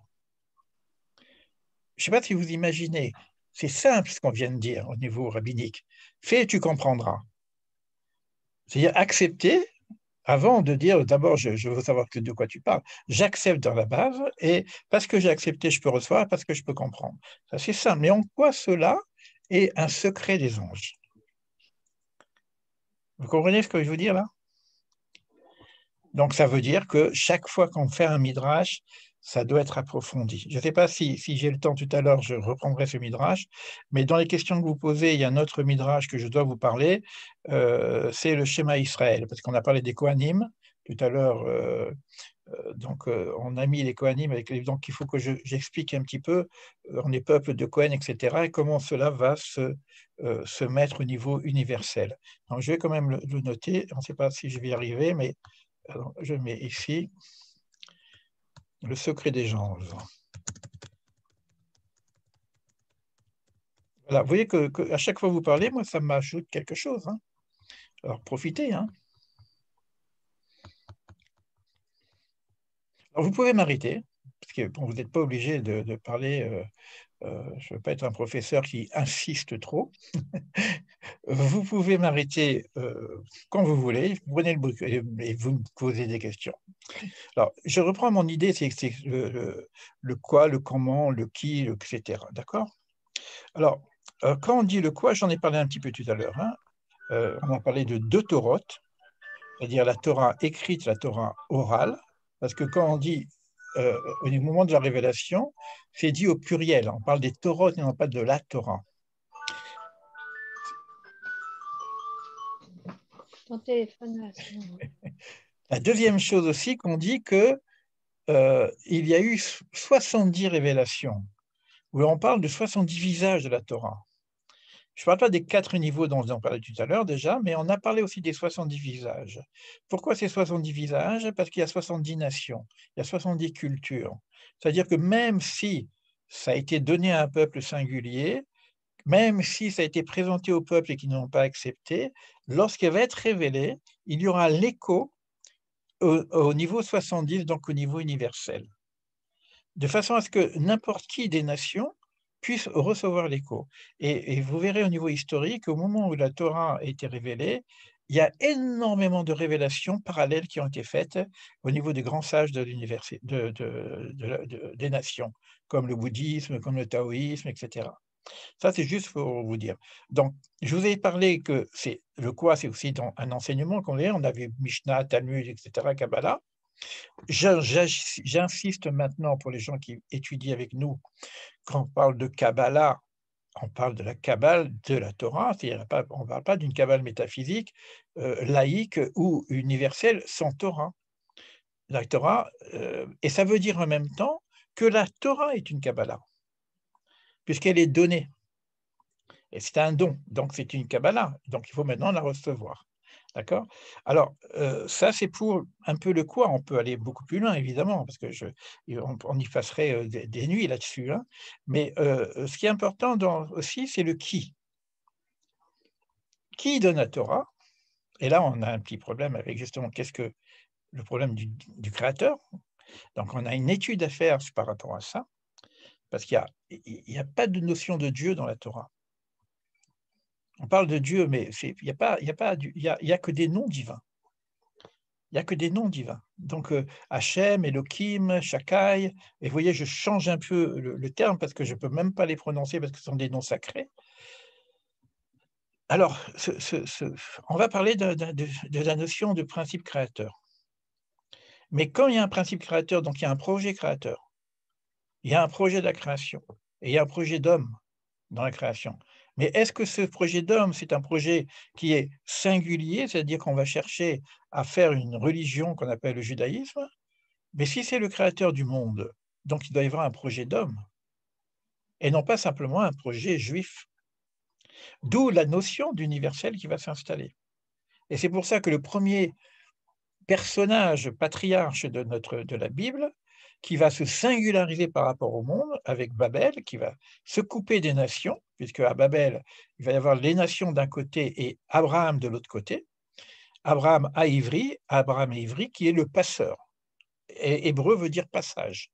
Je ne sais pas si vous imaginez, c'est simple ce qu'on vient de dire au niveau rabbinique. Fais et tu comprendras. C'est-à-dire accepter, avant de dire d'abord je veux savoir de quoi tu parles, j'accepte dans la base, et parce que j'ai accepté, je peux recevoir, parce que je peux comprendre. Ça, c'est simple. Mais en quoi cela est un secret des anges? Vous comprenez ce que je veux dire là? Donc ça veut dire que chaque fois qu'on fait un midrash, ça doit être approfondi. Je ne sais pas si j'ai le temps tout à l'heure, je reprendrai ce midrash, mais dans les questions que vous posez, il y a un autre midrash que je dois vous parler, c'est le schéma Israël, parce qu'on a parlé des Kohanim tout à l'heure. Donc, on a mis les Kohanim avec les. Donc, il faut que j'explique un petit peu. On est peuple de Kohen, etc. Et comment cela va se mettre au niveau universel. Donc, je vais quand même le noter. On ne sait pas si je vais y arriver, mais alors, je mets ici le secret des anges. Voilà, vous voyez qu'à chaque fois que vous parlez, moi, ça m'ajoute quelque chose. Hein. Alors, profitez. Hein. Alors, vous pouvez m'arrêter, parce que bon, vous n'êtes pas obligé de parler. Je ne veux pas être un professeur qui insiste trop. Vous pouvez m'arrêter quand vous voulez, vous prenez le bout et vous me posez des questions. Alors, je reprends mon idée, c'est le quoi, le comment, le qui, etc. D'accord? Alors, quand on dit le quoi, j'en ai parlé un petit peu tout à l'heure. Hein, on a parlé de deux Torotes, c'est-à-dire la Torah écrite, la Torah orale, parce que quand on dit au moment de la révélation, c'est dit au pluriel. On parle des Torotes et non pas de la Torah. Ton téléphone. La deuxième chose aussi, qu'on dit que il y a eu 70 révélations, où on parle de 70 visages de la Torah. Je ne parle pas des 4 niveaux dont on parlait tout à l'heure déjà, mais on a parlé aussi des 70 visages. Pourquoi ces 70 visages? Parce qu'il y a 70 nations, il y a 70 cultures. C'est-à-dire que même si ça a été donné à un peuple singulier, même si ça a été présenté au peuple et qu'ils n'ont pas accepté, lorsqu'elle va être révélée, il y aura l'écho au niveau 70, donc au niveau universel. De façon à ce que n'importe qui des nations puisse recevoir l'écho. Et vous verrez au niveau historique, au moment où la Torah a été révélée, il y a énormément de révélations parallèles qui ont été faites au niveau des grands sages de l'université, des nations, comme le bouddhisme, comme le taoïsme, etc. Ça, c'est juste pour vous dire. Donc, je vous ai parlé que le quoi, c'est aussi un enseignement qu'on a. On avait Mishnah, Talmud, etc., Kabbalah. J'insiste maintenant pour les gens qui étudient avec nous, quand on parle de Kabbalah, on parle de la Kabbale de la Torah, c'est-à-dire on ne parle pas d'une Kabbale métaphysique laïque ou universelle sans Torah. La Torah, et ça veut dire en même temps que la Torah est une Kabbalah, puisqu'elle est donnée. Et c'est un don, donc c'est une Kabbalah, donc il faut maintenant la recevoir. D'accord? Alors, ça, c'est pour un peu le quoi. On peut aller beaucoup plus loin, évidemment, parce qu'on y passerait des nuits là-dessus. Hein. Mais ce qui est important aussi, c'est le qui. Qui donne la Torah? Et là, on a un petit problème avec justement qu'est-ce que le problème du créateur. Donc, on a une étude à faire par rapport à ça, parce qu'il n'y a pas de notion de Dieu dans la Torah. On parle de Dieu, mais il n'y a que des noms divins. Il n'y a que des noms divins. Donc, Hachem, Elohim, Shakai, et vous voyez, je change un peu le terme parce que je ne peux même pas les prononcer parce que ce sont des noms sacrés. Alors, on va parler de la notion de principe créateur. Mais quand il y a un principe créateur, donc il y a un projet créateur, il y a un projet de la création, et il y a un projet d'homme dans la création. Mais est-ce que ce projet d'homme, c'est un projet qui est singulier, c'est-à-dire qu'on va chercher à faire une religion qu'on appelle le judaïsme? Mais si c'est le créateur du monde, donc il doit y avoir un projet d'homme, et non pas simplement un projet juif. D'où la notion d'universel qui va s'installer. Et c'est pour ça que le premier personnage patriarche de la Bible, qui va se singulariser par rapport au monde, avec Babel, qui va se couper des nations, puisque à Babel, il va y avoir les nations d'un côté et Abraham de l'autre côté. Abraham Ivri, qui est le passeur. Et hébreu veut dire passage.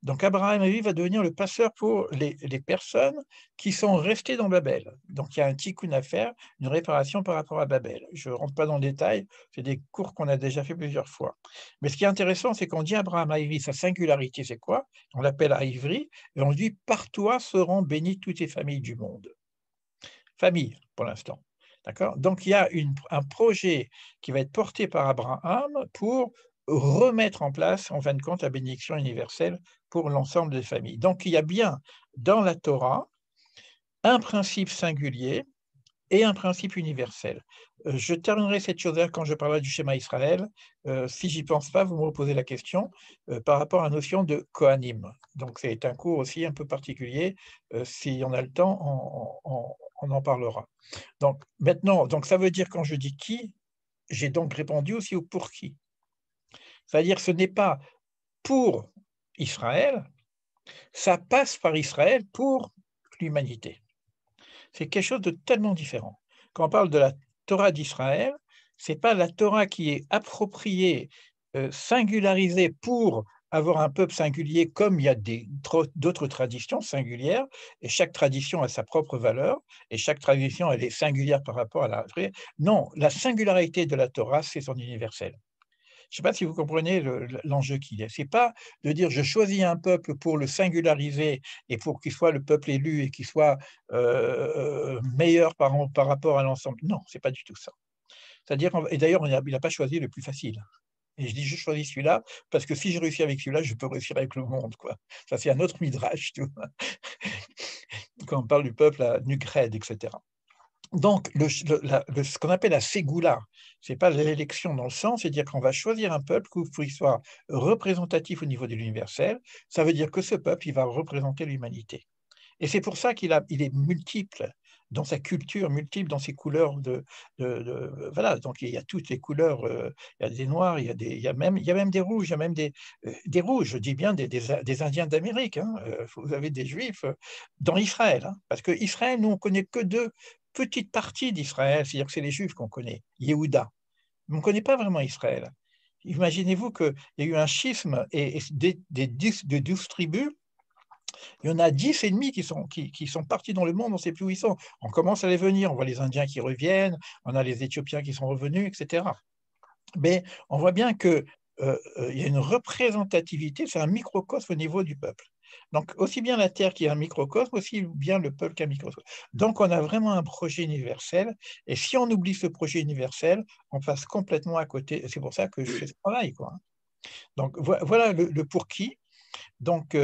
Donc Abraham Ivri va devenir le passeur pour les personnes qui sont restées dans Babel. Donc il y a un tikkun à faire, une réparation par rapport à Babel. Je ne rentre pas dans le détail, c'est des cours qu'on a déjà fait plusieurs fois. Mais ce qui est intéressant, c'est qu'on dit Abraham Ivri, sa singularité, c'est quoi? On l'appelle Ivri, et on dit « Par toi seront bénies toutes les familles du monde ». Famille, pour l'instant. D'accord? Donc il y a un projet qui va être porté par Abraham pour remettre en place, en fin de compte, la bénédiction universelle pour l'ensemble des familles. Donc il y a bien dans la Torah un principe singulier et un principe universel. Je terminerai cette chose-là quand je parlerai du schéma Israël. Si j'y pense pas, vous me reposez la question par rapport à la notion de Kohanim. Donc c'est un cours aussi un peu particulier. Si on a le temps, on en parlera. Donc maintenant, ça veut dire quand je dis qui, j'ai donc répondu aussi au pour qui. C'est-à-dire ce n'est pas pour Israël, ça passe par Israël pour l'humanité. C'est quelque chose de tellement différent. Quand on parle de la Torah d'Israël, ce n'est pas la Torah qui est appropriée, singularisée pour avoir un peuple singulier comme il y a d'autres traditions singulières, et chaque tradition a sa propre valeur, et chaque tradition elle est singulière par rapport à la vraie. Non, la singularité de la Torah, c'est son universel. Je ne sais pas si vous comprenez l'enjeu qu'il y a. Ce n'est pas de dire je choisis un peuple pour le singulariser et pour qu'il soit le peuple élu et qu'il soit meilleur par rapport à l'ensemble. Non, ce n'est pas du tout ça. C'est-à-dire, et d'ailleurs, il n'a pas choisi le plus facile. Et je dis, je choisis celui-là, parce que si je réussis avec celui-là, je peux réussir avec le monde. Quoi. Ça, c'est un autre midrash, tu vois. Quand on parle du peuple à Nugred, etc. Donc, ce qu'on appelle la ségoula, ce n'est pas l'élection dans le sens, c'est-à-dire qu'on va choisir un peuple pour qu'il soit représentatif au niveau de l'universel. Ça veut dire que ce peuple, il va représenter l'humanité. Et c'est pour ça qu'il est multiple. dans sa culture multiple, dans ses couleurs voilà, donc il y a toutes les couleurs, il y a des noirs, il y a même des rouges, il y a même des rouges, je dis bien des Indiens d'Amérique, hein, vous avez des Juifs dans Israël, hein, parce que Israël, nous, on connaît que deux petites parties d'Israël, c'est-à-dire que c'est les Juifs qu'on connaît, Yehuda. Mais on ne connaît pas vraiment Israël. Imaginez-vous qu'il y a eu un schisme et de 12 tribus, il y en a 10 et demi qui sont partis dans le monde, on ne sait plus où ils sont. On commence à les venir, on voit les Indiens qui reviennent, on a les Éthiopiens qui sont revenus, etc. Mais on voit bien qu'il y a une représentativité, c'est un microcosme au niveau du peuple. Donc, aussi bien la Terre qui est un microcosme, aussi bien le peuple qu'un microcosme. Donc, on a vraiment un projet universel. Et si on oublie ce projet universel, on passe complètement à côté. C'est pour ça que je fais ce travail, quoi. Donc, voilà le pour qui. Donc,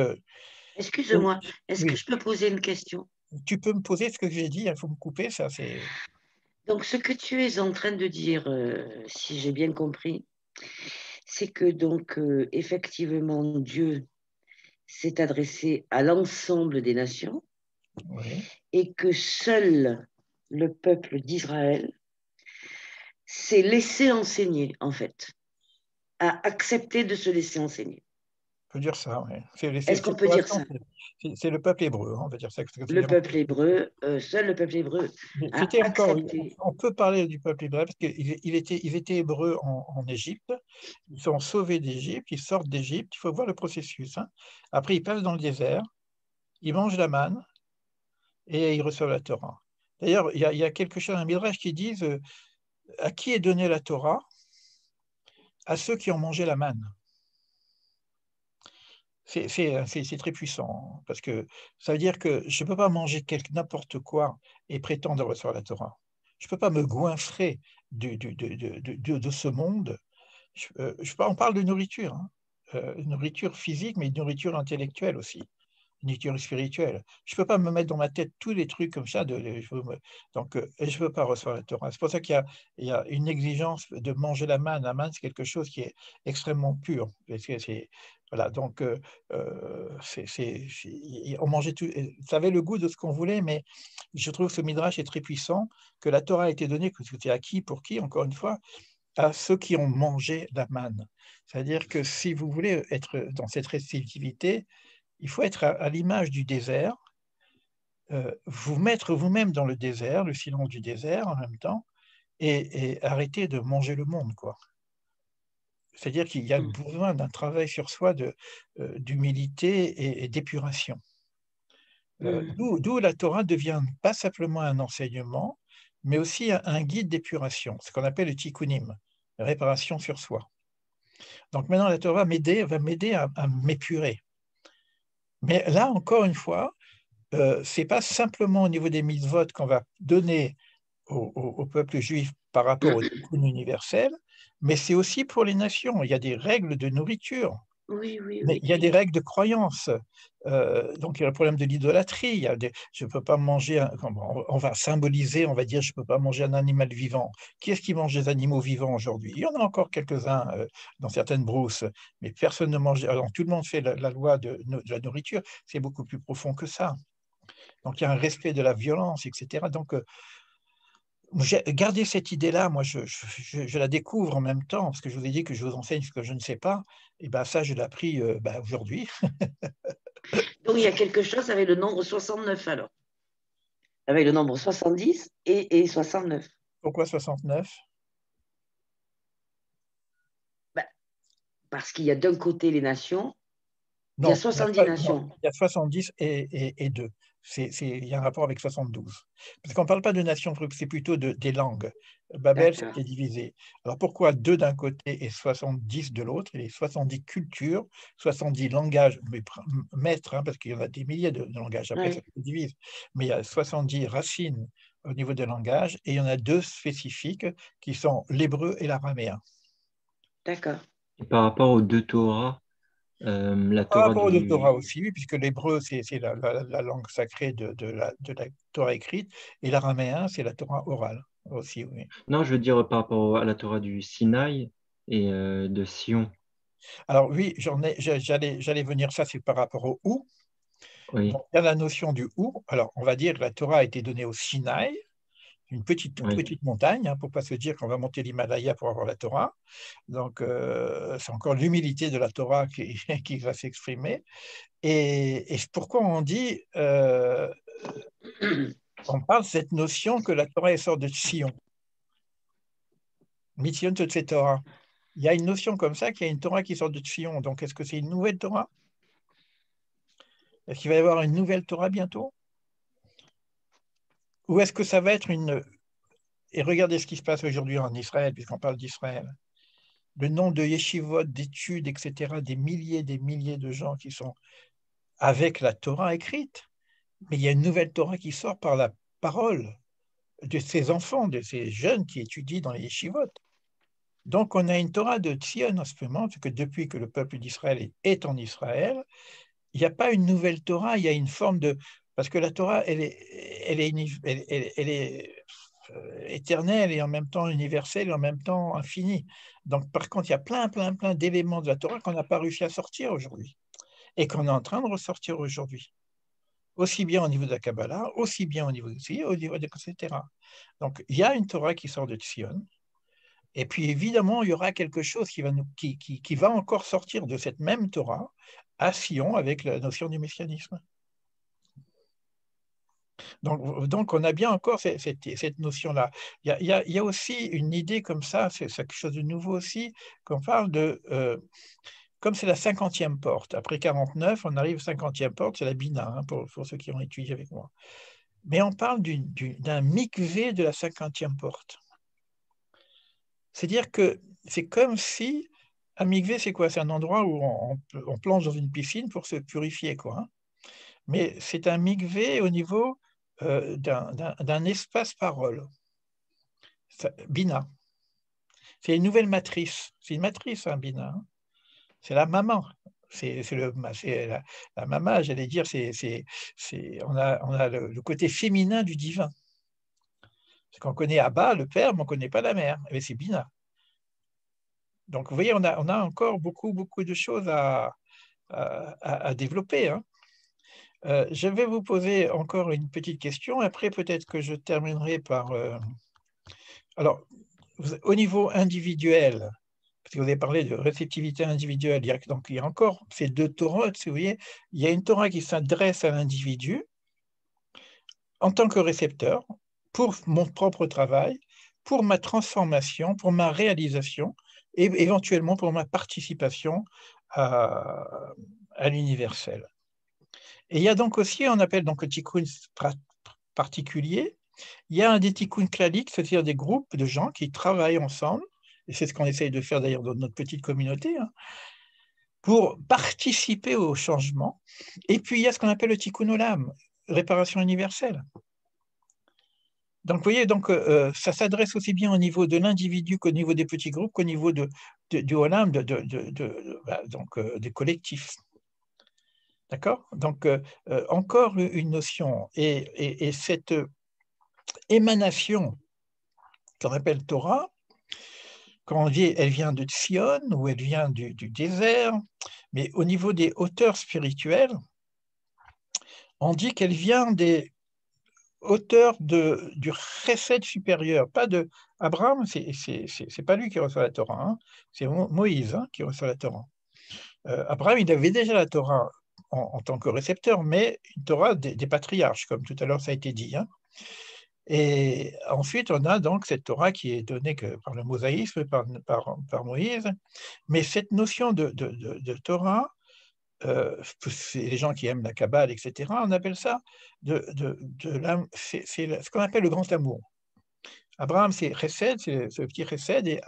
Excuse-moi, est-ce que oui, je peux poser une question? tu peux me poser ce que j'ai dit, il faut me couper, ça c'est… Donc, ce que tu es en train de dire, si j'ai bien compris, c'est que donc, effectivement, Dieu s'est adressé à l'ensemble des nations Oui. et que seul le peuple d'Israël s'est laissé enseigner, en fait, a accepté de se laisser enseigner. On peut dire ça, oui. Est-ce qu'on peut Pour dire l'instant, ça? c'est le peuple hébreu, hein, on va dire ça. Le peuple hébreu, seul le peuple hébreu a C'était encore, accepté. on peut parler du peuple hébreu parce qu'ils étaient hébreux en Égypte, ils sont sauvés d'Égypte, ils sortent d'Égypte, il faut voir le processus, hein. Après, ils passent dans le désert, ils mangent la manne et ils reçoivent la Torah. D'ailleurs, il y a quelque chose, un midrash qui dit à qui est donnée la Torah? À ceux qui ont mangé la manne. C'est très puissant, parce que ça veut dire que je ne peux pas manger n'importe quoi et prétendre recevoir la Torah. Je ne peux pas me goinfrer de ce monde. On parle de nourriture, hein. Nourriture physique, mais nourriture intellectuelle aussi, nourriture spirituelle. Je ne peux pas me mettre dans ma tête tous les trucs comme ça. Donc, et je ne peux pas recevoir la Torah. C'est pour ça il y a une exigence de manger la manne. La manne, c'est quelque chose qui est extrêmement pur. Voilà, donc, on mangeait tout, ça avait le goût de ce qu'on voulait, mais je trouve que ce midrash est très puissant, que la Torah a été donnée, que c'était à qui, pour qui, encore une fois, à ceux qui ont mangé la manne. C'est-à-dire que si vous voulez être dans cette réceptivité, il faut être à l'image du désert, vous mettre vous-même dans le désert, le silence du désert en même temps, et arrêter de manger le monde, quoi. C'est-à-dire qu'il y a besoin d'un travail sur soi d'humilité et d'épuration. D'où la Torah devient pas simplement un enseignement, mais aussi un guide d'épuration, ce qu'on appelle le tikkunim, la réparation sur soi. Donc maintenant, la Torah va m'aider à m'épurer. Mais là, encore une fois, ce n'est pas simplement au niveau des mitzvot qu'on va donner au peuple juif par rapport au tikkun universel, mais c'est aussi pour les nations. Il y a des règles de nourriture. Oui, oui, Mais oui. il y a des règles de croyance. Donc, il y a le problème de l'idolâtrie. Je ne peux pas manger, on va symboliser, on va dire, je ne peux pas manger un animal vivant. Qui est-ce qui mange des animaux vivants aujourd'hui? Il y en a encore quelques-uns dans certaines brousses, mais personne ne mange. Alors, tout le monde fait la loi de la nourriture. C'est beaucoup plus profond que ça. Donc, il y a un respect de la violence, etc. Donc, garder cette idée-là, moi, je la découvre en même temps, parce que je vous ai dit que je vous enseigne ce que je ne sais pas. Et ben ça, je l'ai appris aujourd'hui. Donc, il y a quelque chose avec le nombre 69 alors. Avec le nombre 70 et 69. Pourquoi 69? Ben, parce qu'il y a d'un côté les nations, il y a Non, 70 nations. il y a 70 et 2. Il y a un rapport avec 72. Parce qu'on ne parle pas de nations, c'est plutôt des langues. Babel, D'accord. c'était divisé. Alors pourquoi 2 d'un côté et 70 de l'autre? Les 70 cultures, 70 langages maîtres, hein, parce qu'il y en a des milliers de langages, après Oui. ça se divise. Mais il y a 70 racines au niveau des langages, et il y en a 2 spécifiques qui sont l'hébreu et l'araméen. D'accord. Et par rapport aux deux Torahs, la Par Torah rapport au du… Torah aussi, oui, puisque l'hébreu, c'est la langue sacrée de la Torah écrite, et l'araméen, c'est la Torah orale aussi, oui. Non, je veux dire par rapport à la Torah du Sinaï et de Sion. Alors oui, j'allais venir, ça c'est par rapport au ou. Oui, Donc, il y a la notion du où. Alors, on va dire que la Torah a été donnée au Sinaï, une toute oui, petite montagne, hein, pour ne pas se dire qu'on va monter l'Himalaya pour avoir la Torah. Donc, c'est encore l'humilité de la Torah qui, qui va s'exprimer. Et pourquoi on dit, on parle de cette notion que la Torah est sorte de Sion, Mitzion Totse Torah. Il y a une notion comme ça qu'il y a une Torah qui sort de Sion. Donc, est-ce que c'est une nouvelle Torah? Est-ce qu'il va y avoir une nouvelle Torah bientôt? Ou est-ce que ça va être une... Et regardez ce qui se passe aujourd'hui en Israël, puisqu'on parle d'Israël. Le nombre de yeshivot, d'études, etc., des milliers de gens qui sont avec la Torah écrite. Mais il y a une nouvelle Torah qui sort par la parole de ces enfants, de ces jeunes qui étudient dans les yeshivot. Donc, on a une Torah de Tzion en ce moment, parce que depuis que le peuple d'Israël est en Israël, il n'y a pas une nouvelle Torah, il y a une forme de... Parce que la Torah, elle est éternelle et en même temps universelle et en même temps infinie. Donc, par contre, il y a plein d'éléments de la Torah qu'on n'a pas réussi à sortir aujourd'hui et qu'on est en train de ressortir aujourd'hui. Aussi bien au niveau de la Kabbalah, aussi bien au niveau de etc. Donc, il y a une Torah qui sort de Tzion. Et puis, évidemment, il y aura quelque chose qui va encore sortir de cette même Torah à Sion avec la notion du messianisme. Donc, on a bien encore cette notion-là. Il y a aussi une idée comme ça, c'est quelque chose de nouveau aussi, qu'on parle de... comme c'est la 50e porte, après 49, on arrive à la 50e porte, c'est la Bina, hein, pour ceux qui ont étudié avec moi. Mais on parle d'un mikvé de la 50e porte. C'est-à-dire que c'est comme si, un mikvé, c'est quoi? C'est un endroit où on plonge dans une piscine pour se purifier, quoi. Hein. Mais c'est un mikvé au niveau d'un espace parole. Bina. C'est une nouvelle matrice. C'est une matrice, hein, Bina. Hein. C'est la maman. C'est la maman, j'allais dire, on a le côté féminin du divin. Parce qu'on connaît Abba, le père, mais on ne connaît pas la mère. Mais c'est Bina. Donc, vous voyez, on a encore beaucoup de choses à développer. Hein. Je vais vous poser encore une petite question. Après, peut-être que je terminerai par... alors, au niveau individuel, parce que vous avez parlé de réceptivité individuelle, donc il y a encore ces deux Torahs, vous voyez, il y a une Torah qui s'adresse à l'individu en tant que récepteur, pour mon propre travail, pour ma transformation, pour ma réalisation, et éventuellement pour ma participation à l'universel. Et il y a donc aussi, on appelle donc le tikkun particulier, il y a un des tikkuns klaliques, c'est-à-dire des groupes de gens qui travaillent ensemble, et c'est ce qu'on essaye de faire d'ailleurs dans notre petite communauté, hein, pour participer au changement. Et puis il y a ce qu'on appelle le tikkun olam, réparation universelle. Donc, vous voyez, donc, ça s'adresse aussi bien au niveau de l'individu qu'au niveau des petits groupes, qu'au niveau du olam, des collectifs. D'accord? Donc, encore une notion. Et cette émanation qu'on appelle Torah, quand on dit elle vient de Sion ou elle vient du désert, mais au niveau des hauteurs spirituelles, on dit qu'elle vient des hauteurs du chesed supérieur, pas de Abraham, c'est pas lui qui reçoit la Torah, hein, c'est Moïse hein, qui reçoit la Torah. Abraham, il avait déjà la Torah en tant que récepteur, mais une Torah des patriarches, comme tout à l'heure ça a été dit. Hein. Et ensuite, on a donc cette Torah qui est donnée que par le mosaïsme, par Moïse, mais cette notion de Torah, les gens qui aiment la Kabbale, etc., on appelle ça c'est ce qu'on appelle le grand amour. Abraham, c'est Chesed, c'est ce petit Chesed,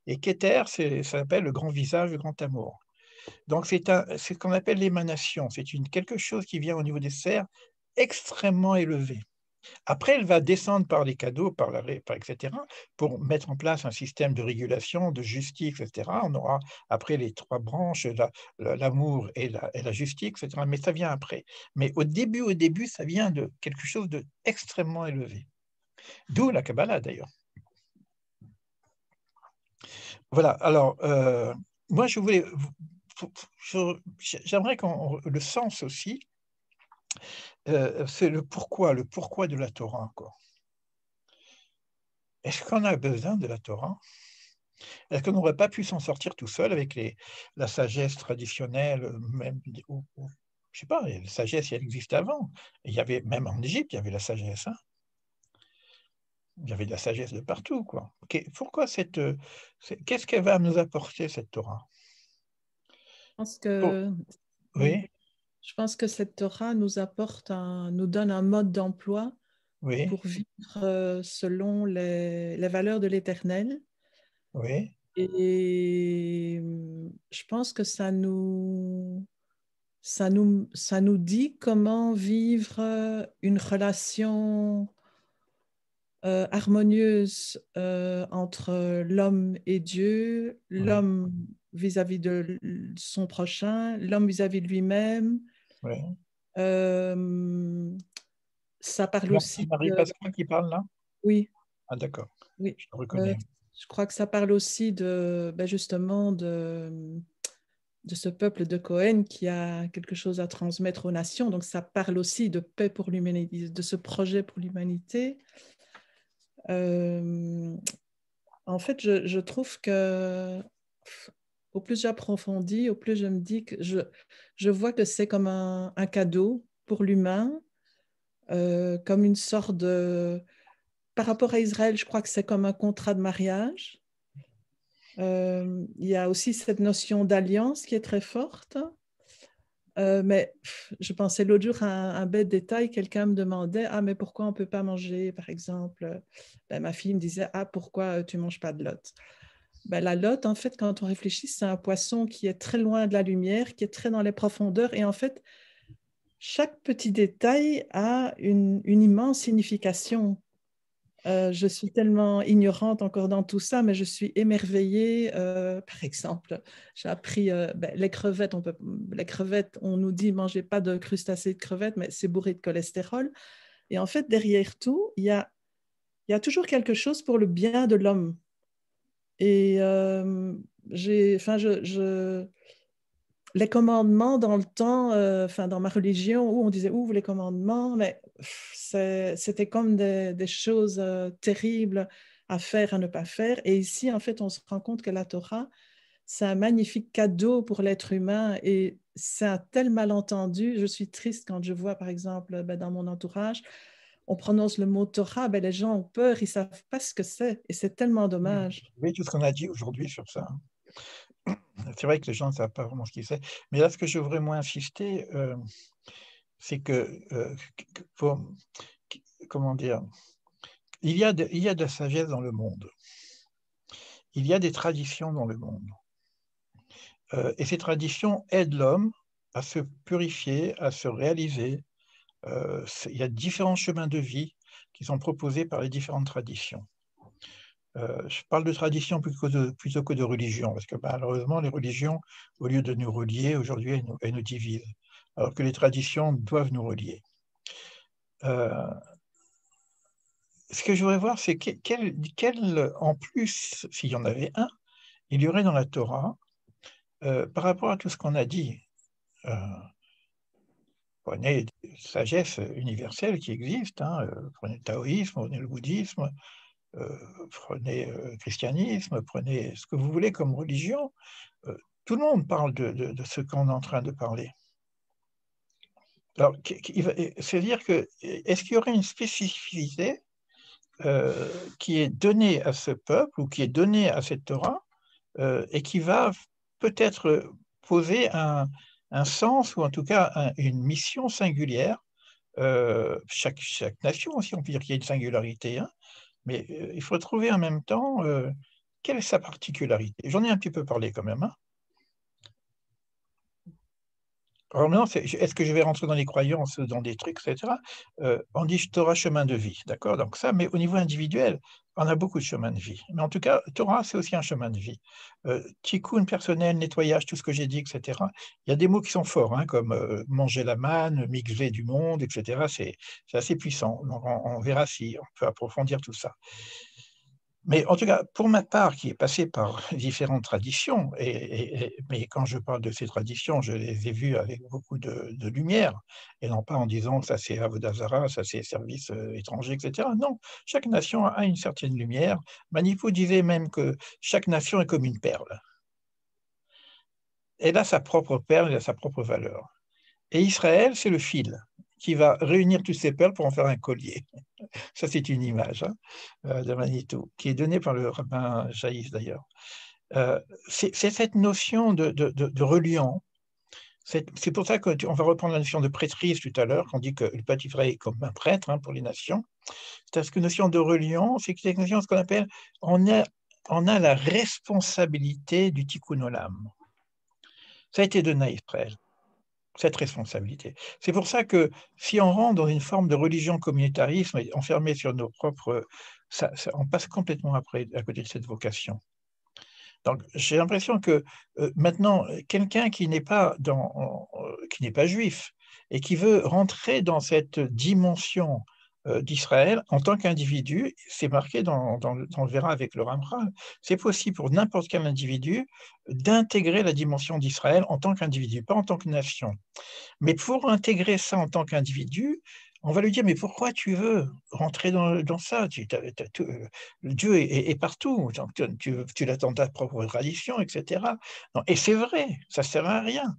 et Keter, ça s'appelle le grand visage, le grand amour. Donc, c'est ce qu'on appelle l'émanation. C'est quelque chose qui vient au niveau des serres extrêmement élevé. Après, elle va descendre par les cadeaux, etc., pour mettre en place un système de régulation, de justice, etc. On aura après les trois branches, l'amour et la justice, etc. Mais ça vient après. Mais au début, ça vient de quelque chose d'extrêmement élevé. D'où la Kabbalah, d'ailleurs. Voilà, alors, moi, j'aimerais le sens aussi, c'est le pourquoi de la Torah, quoi. Est-ce qu'on a besoin de la Torah? Est-ce qu'on n'aurait pas pu s'en sortir tout seul avec la sagesse traditionnelle, même, je sais pas, la sagesse, elle existait avant. Il y avait, même en Égypte, il y avait la sagesse, hein. Il y avait de la sagesse de partout, quoi. Pourquoi qu'est-ce qu'elle va nous apporter, cette Torah? pense Oh, que, oui, oui, je pense que cette Torah nous donne un mode d'emploi oui, pour vivre selon les valeurs de l'Éternel. oui, Et je pense que ça nous dit comment vivre une relation harmonieuse entre l'homme et Dieu, oui, l'homme vis-à-vis de son prochain, l'homme vis-à-vis de lui-même. oui. Euh, Ça parle C'est aussi Marie de... Pascal qui parle là? Oui, Ah, d'accord, oui. je le Euh, reconnais. je crois que ça parle aussi de, ben justement de ce peuple de Cohen qui a quelque chose à transmettre aux nations. Donc ça parle aussi de paix pour l'humanité, de ce projet pour l'humanité. Euh, En fait, je trouve que au plus j'approfondis, au plus je me dis que je vois que c'est comme un cadeau pour l'humain, comme une sorte de... Par rapport à Israël, je crois que c'est comme un contrat de mariage. Il y a aussi cette notion d'alliance qui est très forte. Mais je pensais l'autre jour à un bête détail, quelqu'un me demandait, ah, mais pourquoi on ne peut pas manger, par exemple, ben, ma fille me disait, ah, pourquoi tu ne manges pas de lotte? Ben, la lotte, en fait, quand on réfléchit, c'est un poisson qui est très loin de la lumière, qui est très dans les profondeurs, et en fait, chaque petit détail a une immense signification. Je suis tellement ignorante encore dans tout ça, mais je suis émerveillée. Par exemple, j'ai appris ben, les crevettes. Les crevettes, on nous dit mangez pas de crustacés de crevettes, mais c'est bourré de cholestérol. Et en fait, derrière tout, il y a toujours quelque chose pour le bien de l'homme. Et enfin, les commandements dans le temps, enfin, dans ma religion, où on disait ouvre les commandements, mais c'était comme des choses terribles à faire, à ne pas faire. Et ici, en fait, on se rend compte que la Torah, c'est un magnifique cadeau pour l'être humain et c'est un tel malentendu. Je suis triste quand je vois, par exemple, ben, dans mon entourage, on prononce le mot Torah, ben, les gens ont peur, ils ne savent pas ce que c'est et c'est tellement dommage. Oui, tout ce qu'on a dit aujourd'hui sur ça. C'est vrai que les gens ne savent pas vraiment ce qu'ils c'est. Mais là, ce que je voudrais moins insister, c'est que, comment dire, il y a de la sagesse dans le monde. Il y a des traditions dans le monde. Et ces traditions aident l'homme à se purifier, à se réaliser. Il y a différents chemins de vie qui sont proposés par les différentes traditions. Je parle de tradition plutôt que de religion, parce que malheureusement, les religions, au lieu de nous relier, aujourd'hui, elles nous divisent, alors que les traditions doivent nous relier. Ce que je voudrais voir, c'est quel, en plus, s'il y en avait un, il y aurait dans la Torah, par rapport à tout ce qu'on a dit. Prenez une sagesse universelle qui existe, hein, prenez le taoïsme, prenez le bouddhisme, prenez le christianisme, prenez ce que vous voulez comme religion. Tout le monde parle de ce qu'on est en train de parler. Alors, c'est-à-dire que, est-ce qu'il y aurait une spécificité qui est donnée à ce peuple ou qui est donnée à cette Torah et qui va peut-être poser un sens ou en tout cas une mission singulière. Chaque nation aussi, on peut dire qu'il y a une singularité, hein, mais il faut trouver en même temps quelle est sa particularité. J'en ai un petit peu parlé quand même, hein. Alors maintenant, est-ce que je vais rentrer dans les croyances, dans des trucs, etc. On dit Torah, chemin de vie, d'accord? Donc ça, mais au niveau individuel, on a beaucoup de chemins de vie. Mais en tout cas, Torah, c'est aussi un chemin de vie. Tikkun personnel, nettoyage, tout ce que j'ai dit, etc. Il y a des mots qui sont forts, hein, comme manger la manne, mixer du monde, etc. C'est assez puissant. Donc on verra si on peut approfondir tout ça. Mais en tout cas, pour ma part, qui est passé par différentes traditions, mais quand je parle de ces traditions, je les ai vues avec beaucoup de lumière, et non pas en disant que ça c'est Avodazara, ça c'est service étranger, etc. Non, chaque nation a une certaine lumière. Manitou disait même que chaque nation est comme une perle. Elle a sa propre perle, elle a sa propre valeur. Et Israël, c'est le fil qui va réunir toutes ces perles pour en faire un collier. Ça, c'est une image de Manitou, qui est donnée par le rabbin Jaïs d'ailleurs. C'est cette notion de reliant. C'est pour ça qu'on va reprendre la notion de prêtrise tout à l'heure, qu'on dit que le peuple Israël est comme un prêtre pour les nations. C'est cette notion de reliant, c'est cette notion, ce qu'on appelle, on a la responsabilité du tikkun olam. Ça a été donné à Israël, cette responsabilité. C'est pour ça que si on rentre dans une forme de religion communautarisme, enfermé sur nos propres... on passe complètement à côté de cette vocation. Donc, j'ai l'impression que maintenant, quelqu'un qui n'est pas juif et qui veut rentrer dans cette dimension d'Israël en tant qu'individu, c'est marqué on le verra avec le Ramchal, c'est possible pour n'importe quel individu d'intégrer la dimension d'Israël en tant qu'individu, pas en tant que nation. Mais pour intégrer ça en tant qu'individu, on va lui dire, mais pourquoi tu veux rentrer dans ça? Dieu est partout, tu l'attends ta propre tradition, etc. Non, et c'est vrai, ça ne sert à rien.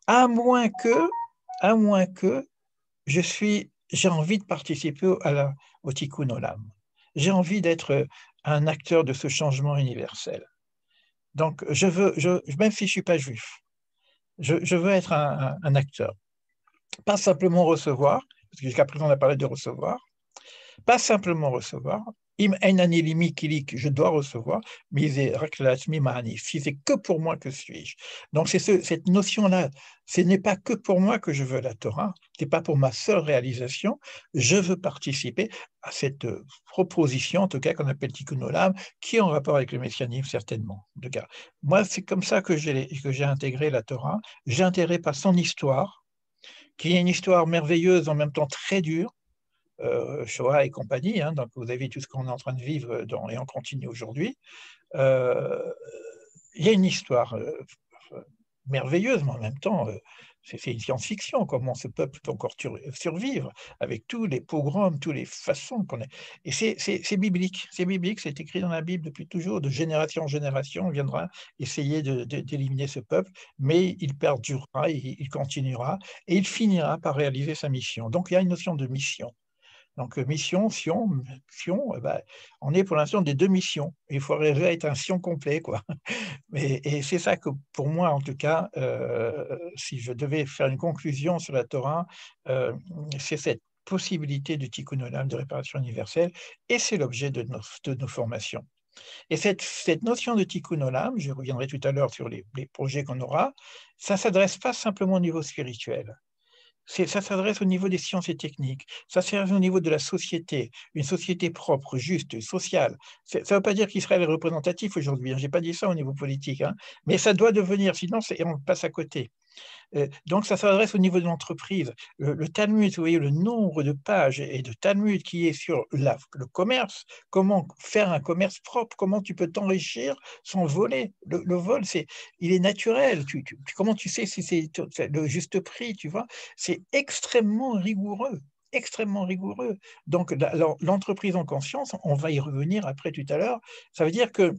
À moins que j'ai envie de participer au Tikkun Olam. J'ai envie d'être un acteur de ce changement universel. Donc, même si je ne suis pas juif, je veux être un acteur. Pas simplement recevoir, parce que jusqu'à présent on a parlé de recevoir, pas simplement recevoir, je dois recevoir, mais si c'est que pour moi que suis-je. Donc c'est cette notion-là, ce n'est pas que pour moi que je veux la Torah, ce n'est pas pour ma seule réalisation, je veux participer à cette proposition, en tout cas qu'on appelle Tikkun Olam, qui est en rapport avec le messianisme certainement. En tout cas, moi c'est comme ça que j'ai intégré la Torah, j'ai intégré par son histoire, qui est une histoire merveilleuse, en même temps très dure, Shoah et compagnie, donc vous avez tout ce qu'on est en train de vivre et on continue aujourd'hui. Il y a une histoire merveilleuse, mais en même temps, c'est une science-fiction, comment ce peuple peut encore survivre, avec tous les pogroms, toutes les façons qu'on a. Et c'est biblique, c'est écrit dans la Bible depuis toujours, de génération en génération, on viendra essayer d'éliminer ce peuple, mais il perdurera, il continuera, et il finira par réaliser sa mission. Donc il y a une notion de mission. Donc, mission, sion, on est pour l'instant des deux missions. Il faut arriver à être un sion complet, quoi. Et c'est ça que, pour moi, en tout cas, si je devais faire une conclusion sur la Torah, c'est cette possibilité du tikkun olam, de réparation universelle, et c'est l'objet de nos formations. Et cette notion de tikkun olam, je reviendrai tout à l'heure sur les projets qu'on aura, ça ne s'adresse pas simplement au niveau spirituel. Ça s'adresse au niveau des sciences et techniques, ça s'adresse au niveau de la société, une société propre, juste, sociale. Ça ne veut pas dire qu'Israël est représentatif aujourd'hui, je n'ai pas dit ça au niveau politique, mais ça doit devenir, sinon on passe à côté. Donc ça s'adresse au niveau de l'entreprise. Le Talmud, vous voyez le nombre de pages et de Talmud qui est sur le commerce, comment faire un commerce propre, comment tu peux t'enrichir sans voler. Le vol, il est naturel. Comment tu sais si c'est le juste prix, tu vois? C'est extrêmement rigoureux. Extrêmement rigoureux. Donc, l'entreprise en conscience, on va y revenir après tout à l'heure, ça veut dire que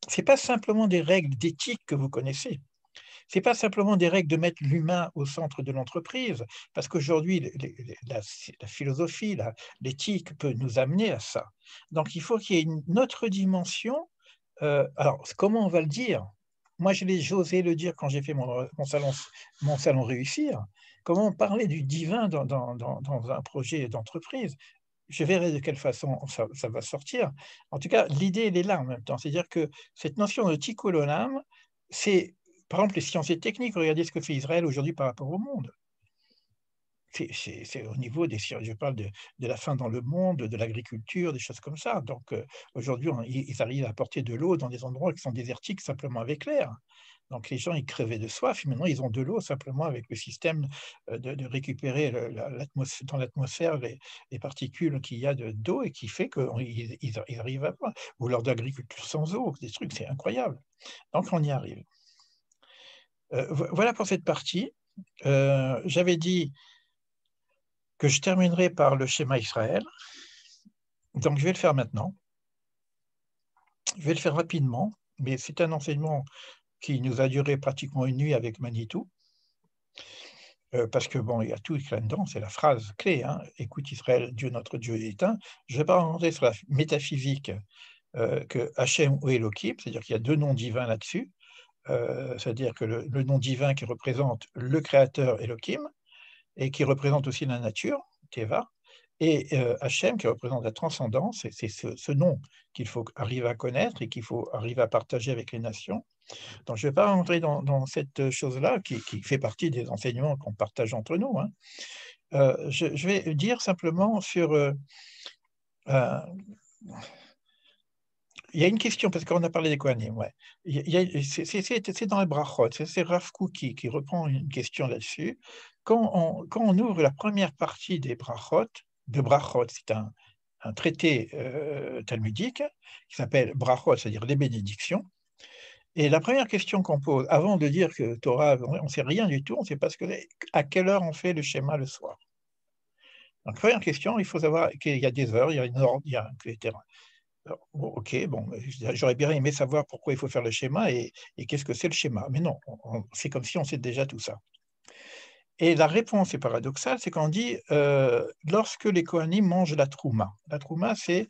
ce n'est pas simplement des règles d'éthique que vous connaissez. Ce n'est pas simplement des règles de mettre l'humain au centre de l'entreprise, parce qu'aujourd'hui, la philosophie, l'éthique peut nous amener à ça. Donc, il faut qu'il y ait une autre dimension. Alors, comment on va le dire? Moi, j'osé le dire quand j'ai fait mon salon Réussir. Comment parler du divin dans un projet d'entreprise? Je verrai de quelle façon ça va sortir. En tout cas, l'idée, elle est là en même temps. C'est-à-dire que cette notion de tikkun olam, c'est, par exemple, les sciences et techniques. Regardez ce que fait Israël aujourd'hui par rapport au monde. c'est au niveau des sciences. Je parle de la faim dans le monde, de l'agriculture, des choses comme ça. Donc aujourd'hui, ils arrivent à apporter de l'eau dans des endroits qui sont désertiques simplement avec l'air. Donc les gens, ils crevaient de soif, et maintenant ils ont de l'eau simplement avec le système de récupérer dans l'atmosphère les particules qu'il y a d'eau, et qui fait qu'ils arrivent à boire. Ou lors d'agriculture sans eau, des trucs, c'est incroyable. Donc on y arrive. Voilà pour cette partie. J'avais dit que je terminerai par le schéma Israël. Donc je vais le faire maintenant. Je vais le faire rapidement, mais c'est un enseignement qui nous a duré pratiquement une nuit avec Manitou, parce que bon, il y a tout là-dedans, c'est la phrase clé, hein, écoute Israël, Dieu notre Dieu est un. Je ne vais pas rentrer sur la métaphysique que Hachem ou Elohim, c'est-à-dire qu'il y a deux noms divins là-dessus, c'est-à-dire que le nom divin qui représente le créateur Elohim, et qui représente aussi la nature, Teva, et Hachem qui représente la transcendance, et c'est ce nom qu'il faut arriver à connaître et qu'il faut arriver à partager avec les nations. Donc je ne vais pas rentrer dans cette chose-là qui fait partie des enseignements qu'on partage entre nous, hein. Je vais dire simplement sur... il y a une question, parce qu'on a parlé des Kohanim, ouais. C'est dans les brachot, c'est Rav Kook qui reprend une question là-dessus. Quand on ouvre la première partie des brachot, c'est un traité talmudique qui s'appelle brachot, c'est-à-dire les bénédictions. Et la première question qu'on pose, avant de dire que Torah, on ne sait rien du tout, on ne sait pas à quelle heure on fait le schéma le soir. Donc, première question, il faut savoir qu'il y a des heures, il y a une ordre, il y a etc. Alors, ok, bon, j'aurais bien aimé savoir pourquoi il faut faire le schéma et qu'est-ce que c'est le schéma. Mais non, c'est comme si on sait déjà tout ça. Et la réponse est paradoxale, c'est qu'on dit lorsque les Kohanim mangent la trouma. La trouma, c'est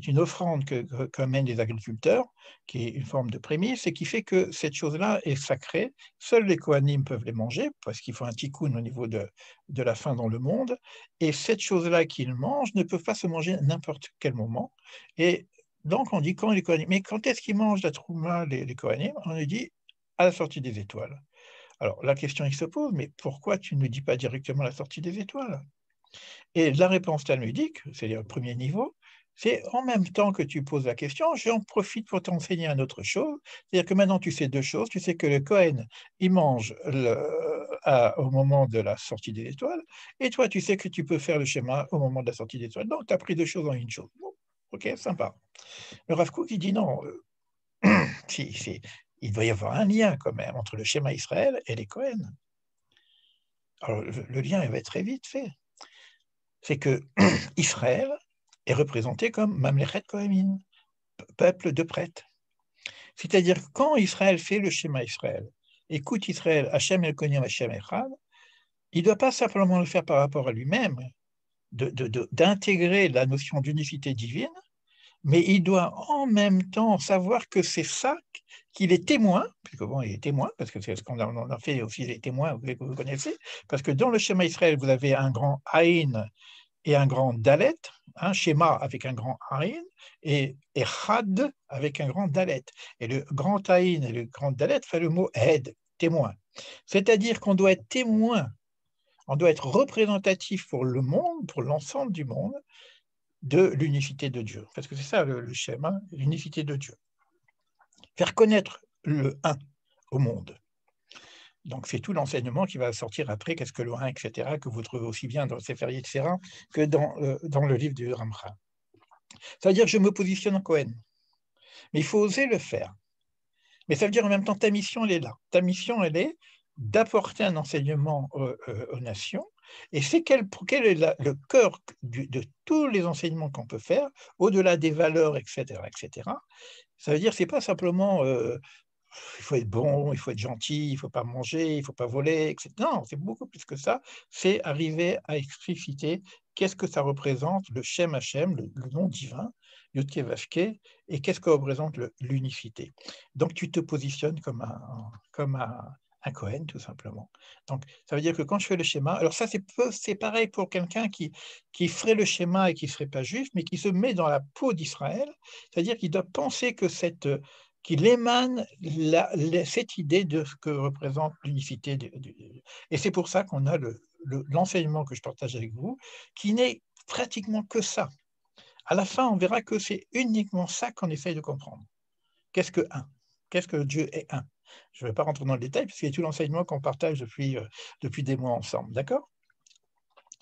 une offrande qu'amènent les agriculteurs, qui est une forme de prémisse, et qui fait que cette chose-là est sacrée. Seuls les Kohanim peuvent les manger, parce qu'il faut un tikkun au niveau de la faim dans le monde. Et cette chose-là qu'ils mangent ne peuvent pas se manger à n'importe quel moment. Et donc on dit quand les Kohanim. Mais quand est-ce qu'ils mangent la trouma, les Kohanim? On lui dit à la sortie des étoiles. Alors la question il se pose, mais pourquoi tu ne dis pas directement la sortie des étoiles? Et la réponse talmudique, c'est-à-dire le premier niveau, c'est en même temps que tu poses la question, j'en profite pour t'enseigner une autre chose. C'est-à-dire que maintenant tu sais deux choses. Tu sais que le Kohen, il mange au moment de la sortie des étoiles, et toi tu sais que tu peux faire le schéma au moment de la sortie des étoiles. Donc tu as pris deux choses en une chose. Bon, ok, sympa. Le Rav Kook, il dit non, il doit y avoir un lien quand même entre le schéma Israël et les Kohen. Alors le lien il va être très vite fait. C'est que Israël est représenté comme Mamlechet Kohanim, peuple de prêtres. C'est-à-dire que quand Israël fait le schéma Israël, écoute Israël, Hachem Elkonim, Hachem Echad, il ne doit pas simplement le faire par rapport à lui-même, d'intégrer la notion d'unicité divine, mais il doit en même temps savoir que c'est ça qu'il est témoin, puisque bon, il est témoin, parce que c'est ce qu'on a fait aussi les témoins que vous connaissez, parce que dans le schéma Israël, vous avez un grand Aïn et un grand Dalet, un schéma avec un grand Aïn, et Chad avec un grand Dalet. Et le grand Aïn et le grand Dalet fait le mot Ed, témoin. C'est-à-dire qu'on doit être témoin, on doit être représentatif pour le monde, pour l'ensemble du monde, de l'unicité de Dieu. Parce que c'est ça le schéma, l'unicité de Dieu. Faire connaître le un au monde. Donc c'est tout l'enseignement qui va sortir après, qu'est-ce que le un, etc., que vous trouvez aussi bien dans Sefer Yetzirah que dans le livre du Ramchal. Ça veut dire que je me positionne en Cohen. Mais il faut oser le faire. Mais ça veut dire en même temps, ta mission, elle est là. Ta mission, elle est d'apporter un enseignement aux nations. Et c'est quel est le cœur de tous les enseignements qu'on peut faire, au-delà des valeurs, etc., etc. Ça veut dire que ce n'est pas simplement il faut être bon, il faut être gentil, il ne faut pas manger, il ne faut pas voler, etc. Non, c'est beaucoup plus que ça. C'est arriver à expliciter qu'est-ce que ça représente, le Shem Hashem, le nom divin, Yudke Vavke, et qu'est-ce que représente l'unicité. Donc tu te positionnes comme un Kohen, tout simplement. Donc ça veut dire que quand je fais le schéma, alors ça c'est pareil pour quelqu'un qui ferait le schéma et qui ne serait pas juif, mais qui se met dans la peau d'Israël, c'est-à-dire qu'il doit penser que qu'il émane cette idée de ce que représente l'unicité. Et c'est pour ça qu'on a l'enseignement que je partage avec vous, qui n'est pratiquement que ça. À la fin, on verra que c'est uniquement ça qu'on essaye de comprendre. Qu'est-ce que un? Qu'est-ce que Dieu est un? Je ne vais pas rentrer dans le détail, parce qu'il y a tout l'enseignement qu'on partage depuis des mois ensemble, d'accord?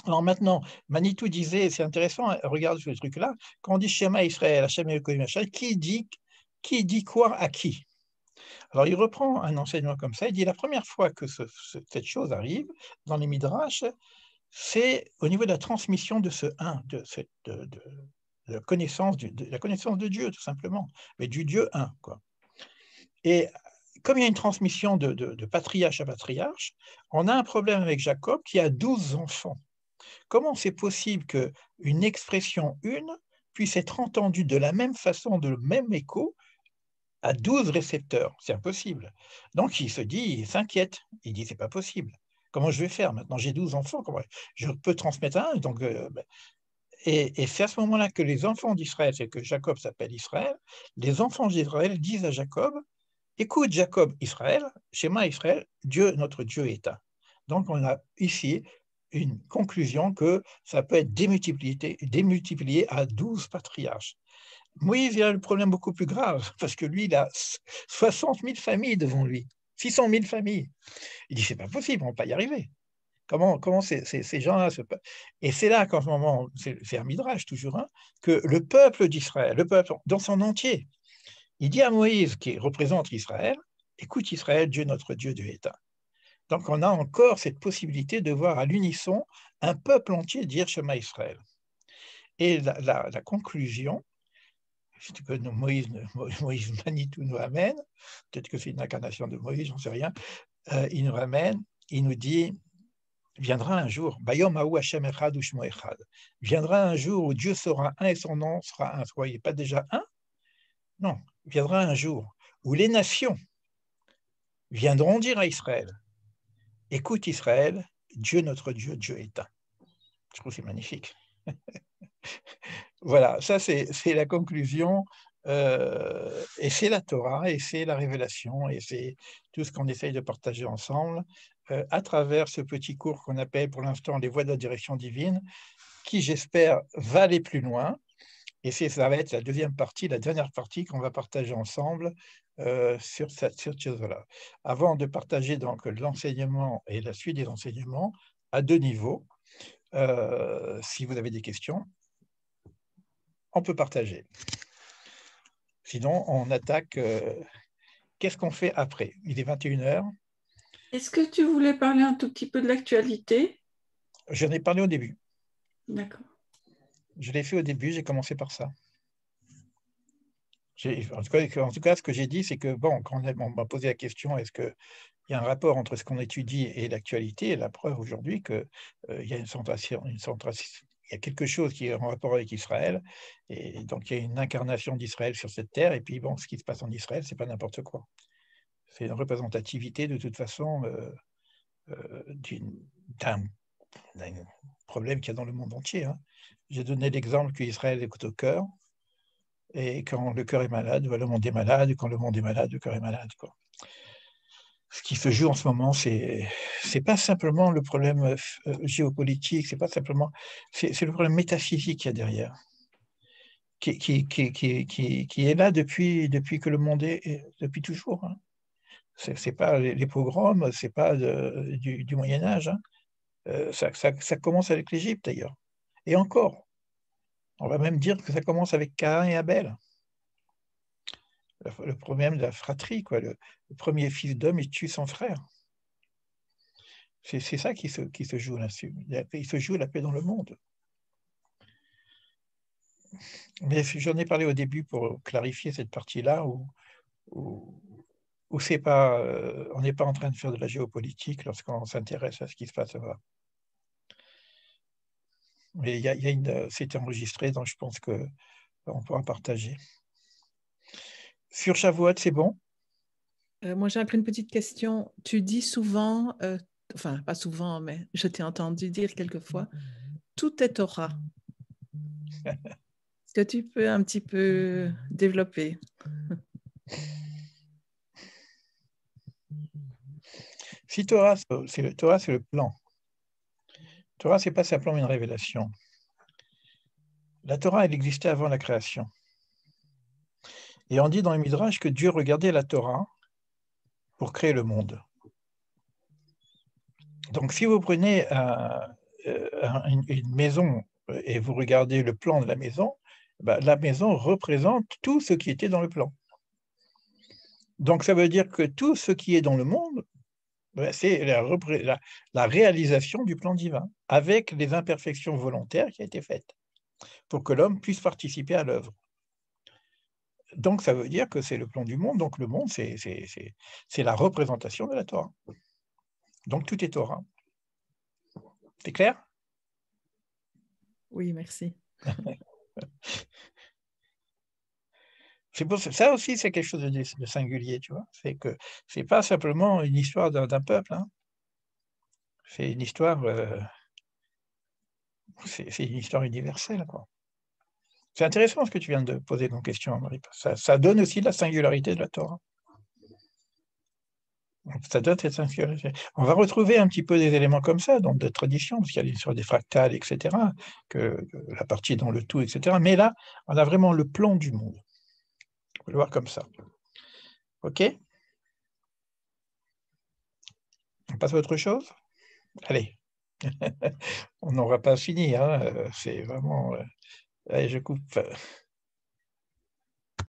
Alors maintenant, Manitou disait, c'est intéressant, regarde ce truc-là, quand on dit Shema Israël, Hashem Elokeinu Echad, qui dit quoi à qui? Alors il reprend un enseignement comme ça, il dit la première fois que cette chose arrive dans les Midrash, c'est au niveau de la transmission de ce un, de la connaissance de Dieu, tout simplement, mais du Dieu un, quoi. Et comme il y a une transmission de patriarche à patriarche, on a un problème avec Jacob qui a 12 enfants. Comment c'est possible qu'une expression une puisse être entendue de la même façon, de même écho, à 12 récepteurs? C'est impossible. Donc il se dit, il s'inquiète, il dit, c'est pas possible. Comment je vais faire? Maintenant, j'ai 12 enfants, comment je peux transmettre un? Donc, et c'est à ce moment-là que les enfants d'Israël, c'est que Jacob s'appelle Israël, les enfants d'Israël disent à Jacob, écoute Jacob, Israël, Shema Israël, Dieu, notre Dieu est un. Donc on a ici une conclusion que ça peut être démultiplié à 12 patriarches. Moïse, il a le problème beaucoup plus grave, parce que lui, il a 60 000 familles devant lui, 600 000 familles. Il dit, c'est pas possible, on ne va pas y arriver. Comment ces gens-là se... Et c'est là qu'en ce moment, c'est un midrash toujours, hein, que le peuple d'Israël, le peuple dans son entier, il dit à Moïse, qui représente Israël, écoute Israël, Dieu notre Dieu, Dieu est un. Donc on a encore cette possibilité de voir à l'unisson un peuple entier dire Shema Israël. Et la conclusion, que Moïse Manitou nous amène, peut-être que c'est une incarnation de Moïse, j'en sais rien, il nous ramène, il nous dit, viendra un jour, Bayom Haou Hashem Echad Ushmo Echad, viendra un jour où Dieu sera un et son nom sera un. Soyez pas déjà un? Non, viendra un jour où les nations viendront dire à Israël, écoute Israël, Dieu notre Dieu, Dieu est un. Je trouve que c'est magnifique. Voilà, ça c'est la conclusion, et c'est la Torah, et c'est la révélation, et c'est tout ce qu'on essaye de partager ensemble à travers ce petit cours qu'on appelle pour l'instant les voies de la direction divine, qui j'espère va aller plus loin. Et ça va être la deuxième partie, la dernière partie qu'on va partager ensemble sur cette chose-là. Avant de partager donc l'enseignement et la suite des enseignements à deux niveaux, si vous avez des questions, on peut partager. Sinon, on attaque. Qu'est-ce qu'on fait après? Il est 21h. Est-ce que tu voulais parler un tout petit peu de l'actualité? J'en ai parlé au début. D'accord. Je l'ai fait au début, j'ai commencé par ça. En tout cas, ce que j'ai dit, c'est que, bon, quand on m'a posé la question, est-ce qu'il y a un rapport entre ce qu'on étudie et l'actualité? Et la preuve aujourd'hui qu'il y a il y a quelque chose qui est en rapport avec Israël, et donc il y a une incarnation d'Israël sur cette terre, et puis bon, ce qui se passe en Israël, c'est pas n'importe quoi. C'est une représentativité de toute façon d'un problème qu'il y a dans le monde entier. Hein. J'ai donné l'exemple qu'Israël est au cœur, et quand le cœur est malade, le monde est malade, et quand le monde est malade, le cœur est malade, quoi. Ce qui se joue en ce moment, c'est pas simplement le problème géopolitique, c'est pas simplement, c'est le problème métaphysique qu'il y a derrière, qui est là depuis que le monde est depuis toujours. Hein. C'est pas les pogroms, c'est pas du Moyen Âge. Hein. Ça commence avec l'Égypte d'ailleurs. Et encore, on va même dire que ça commence avec Caïn et Abel. Le problème de la fratrie, quoi. Le premier fils d'homme, il tue son frère. C'est ça qui se joue là-dessus. Il se joue la paix dans le monde. Mais j'en ai parlé au début pour clarifier cette partie-là où c'est pas, on n'est pas en train de faire de la géopolitique lorsqu'on s'intéresse à ce qui se passe là-bas. Mais c'est enregistré, donc je pense qu'on pourra partager. Sur Shavuot, c'est bon? Moi, j'ai une petite question. Tu dis souvent, enfin, pas souvent, mais je t'ai entendu dire quelquefois, tout est Torah. Est-ce que tu peux un petit peu développer? Si Torah, c'est le plan. Torah, ce n'est pas simplement une révélation. La Torah, elle existait avant la création. Et on dit dans le Midrash que Dieu regardait la Torah pour créer le monde. Donc, si vous prenez une maison et vous regardez le plan de la maison représente tout ce qui était dans le plan. Donc, ça veut dire que tout ce qui est dans le monde, c'est la réalisation du plan divin, avec les imperfections volontaires qui ont été faites, pour que l'homme puisse participer à l'œuvre. Donc, ça veut dire que c'est le plan du monde. Donc, le monde, c'est la représentation de la Torah. Donc, tout est Torah. C'est clair? Oui, merci. C'est pour ça aussi, c'est quelque chose de singulier, tu vois. C'est que c'est pas simplement une histoire d'un peuple. Hein. C'est une histoire, c'est une histoire universelle, quoi. C'est intéressant ce que tu viens de poser comme question, Marie. Ça donne aussi la singularité de la Torah. Ça donne cette singularité. On va retrouver un petit peu des éléments comme ça dans d'autres traditions, parce qu'il y a l'histoire des fractales, etc., que la partie dans le tout, etc. Mais là, on a vraiment le plan du monde. On peut le voir comme ça. OK? On passe à autre chose? Allez. On n'aura pas fini. Hein. C'est vraiment... Allez, je coupe.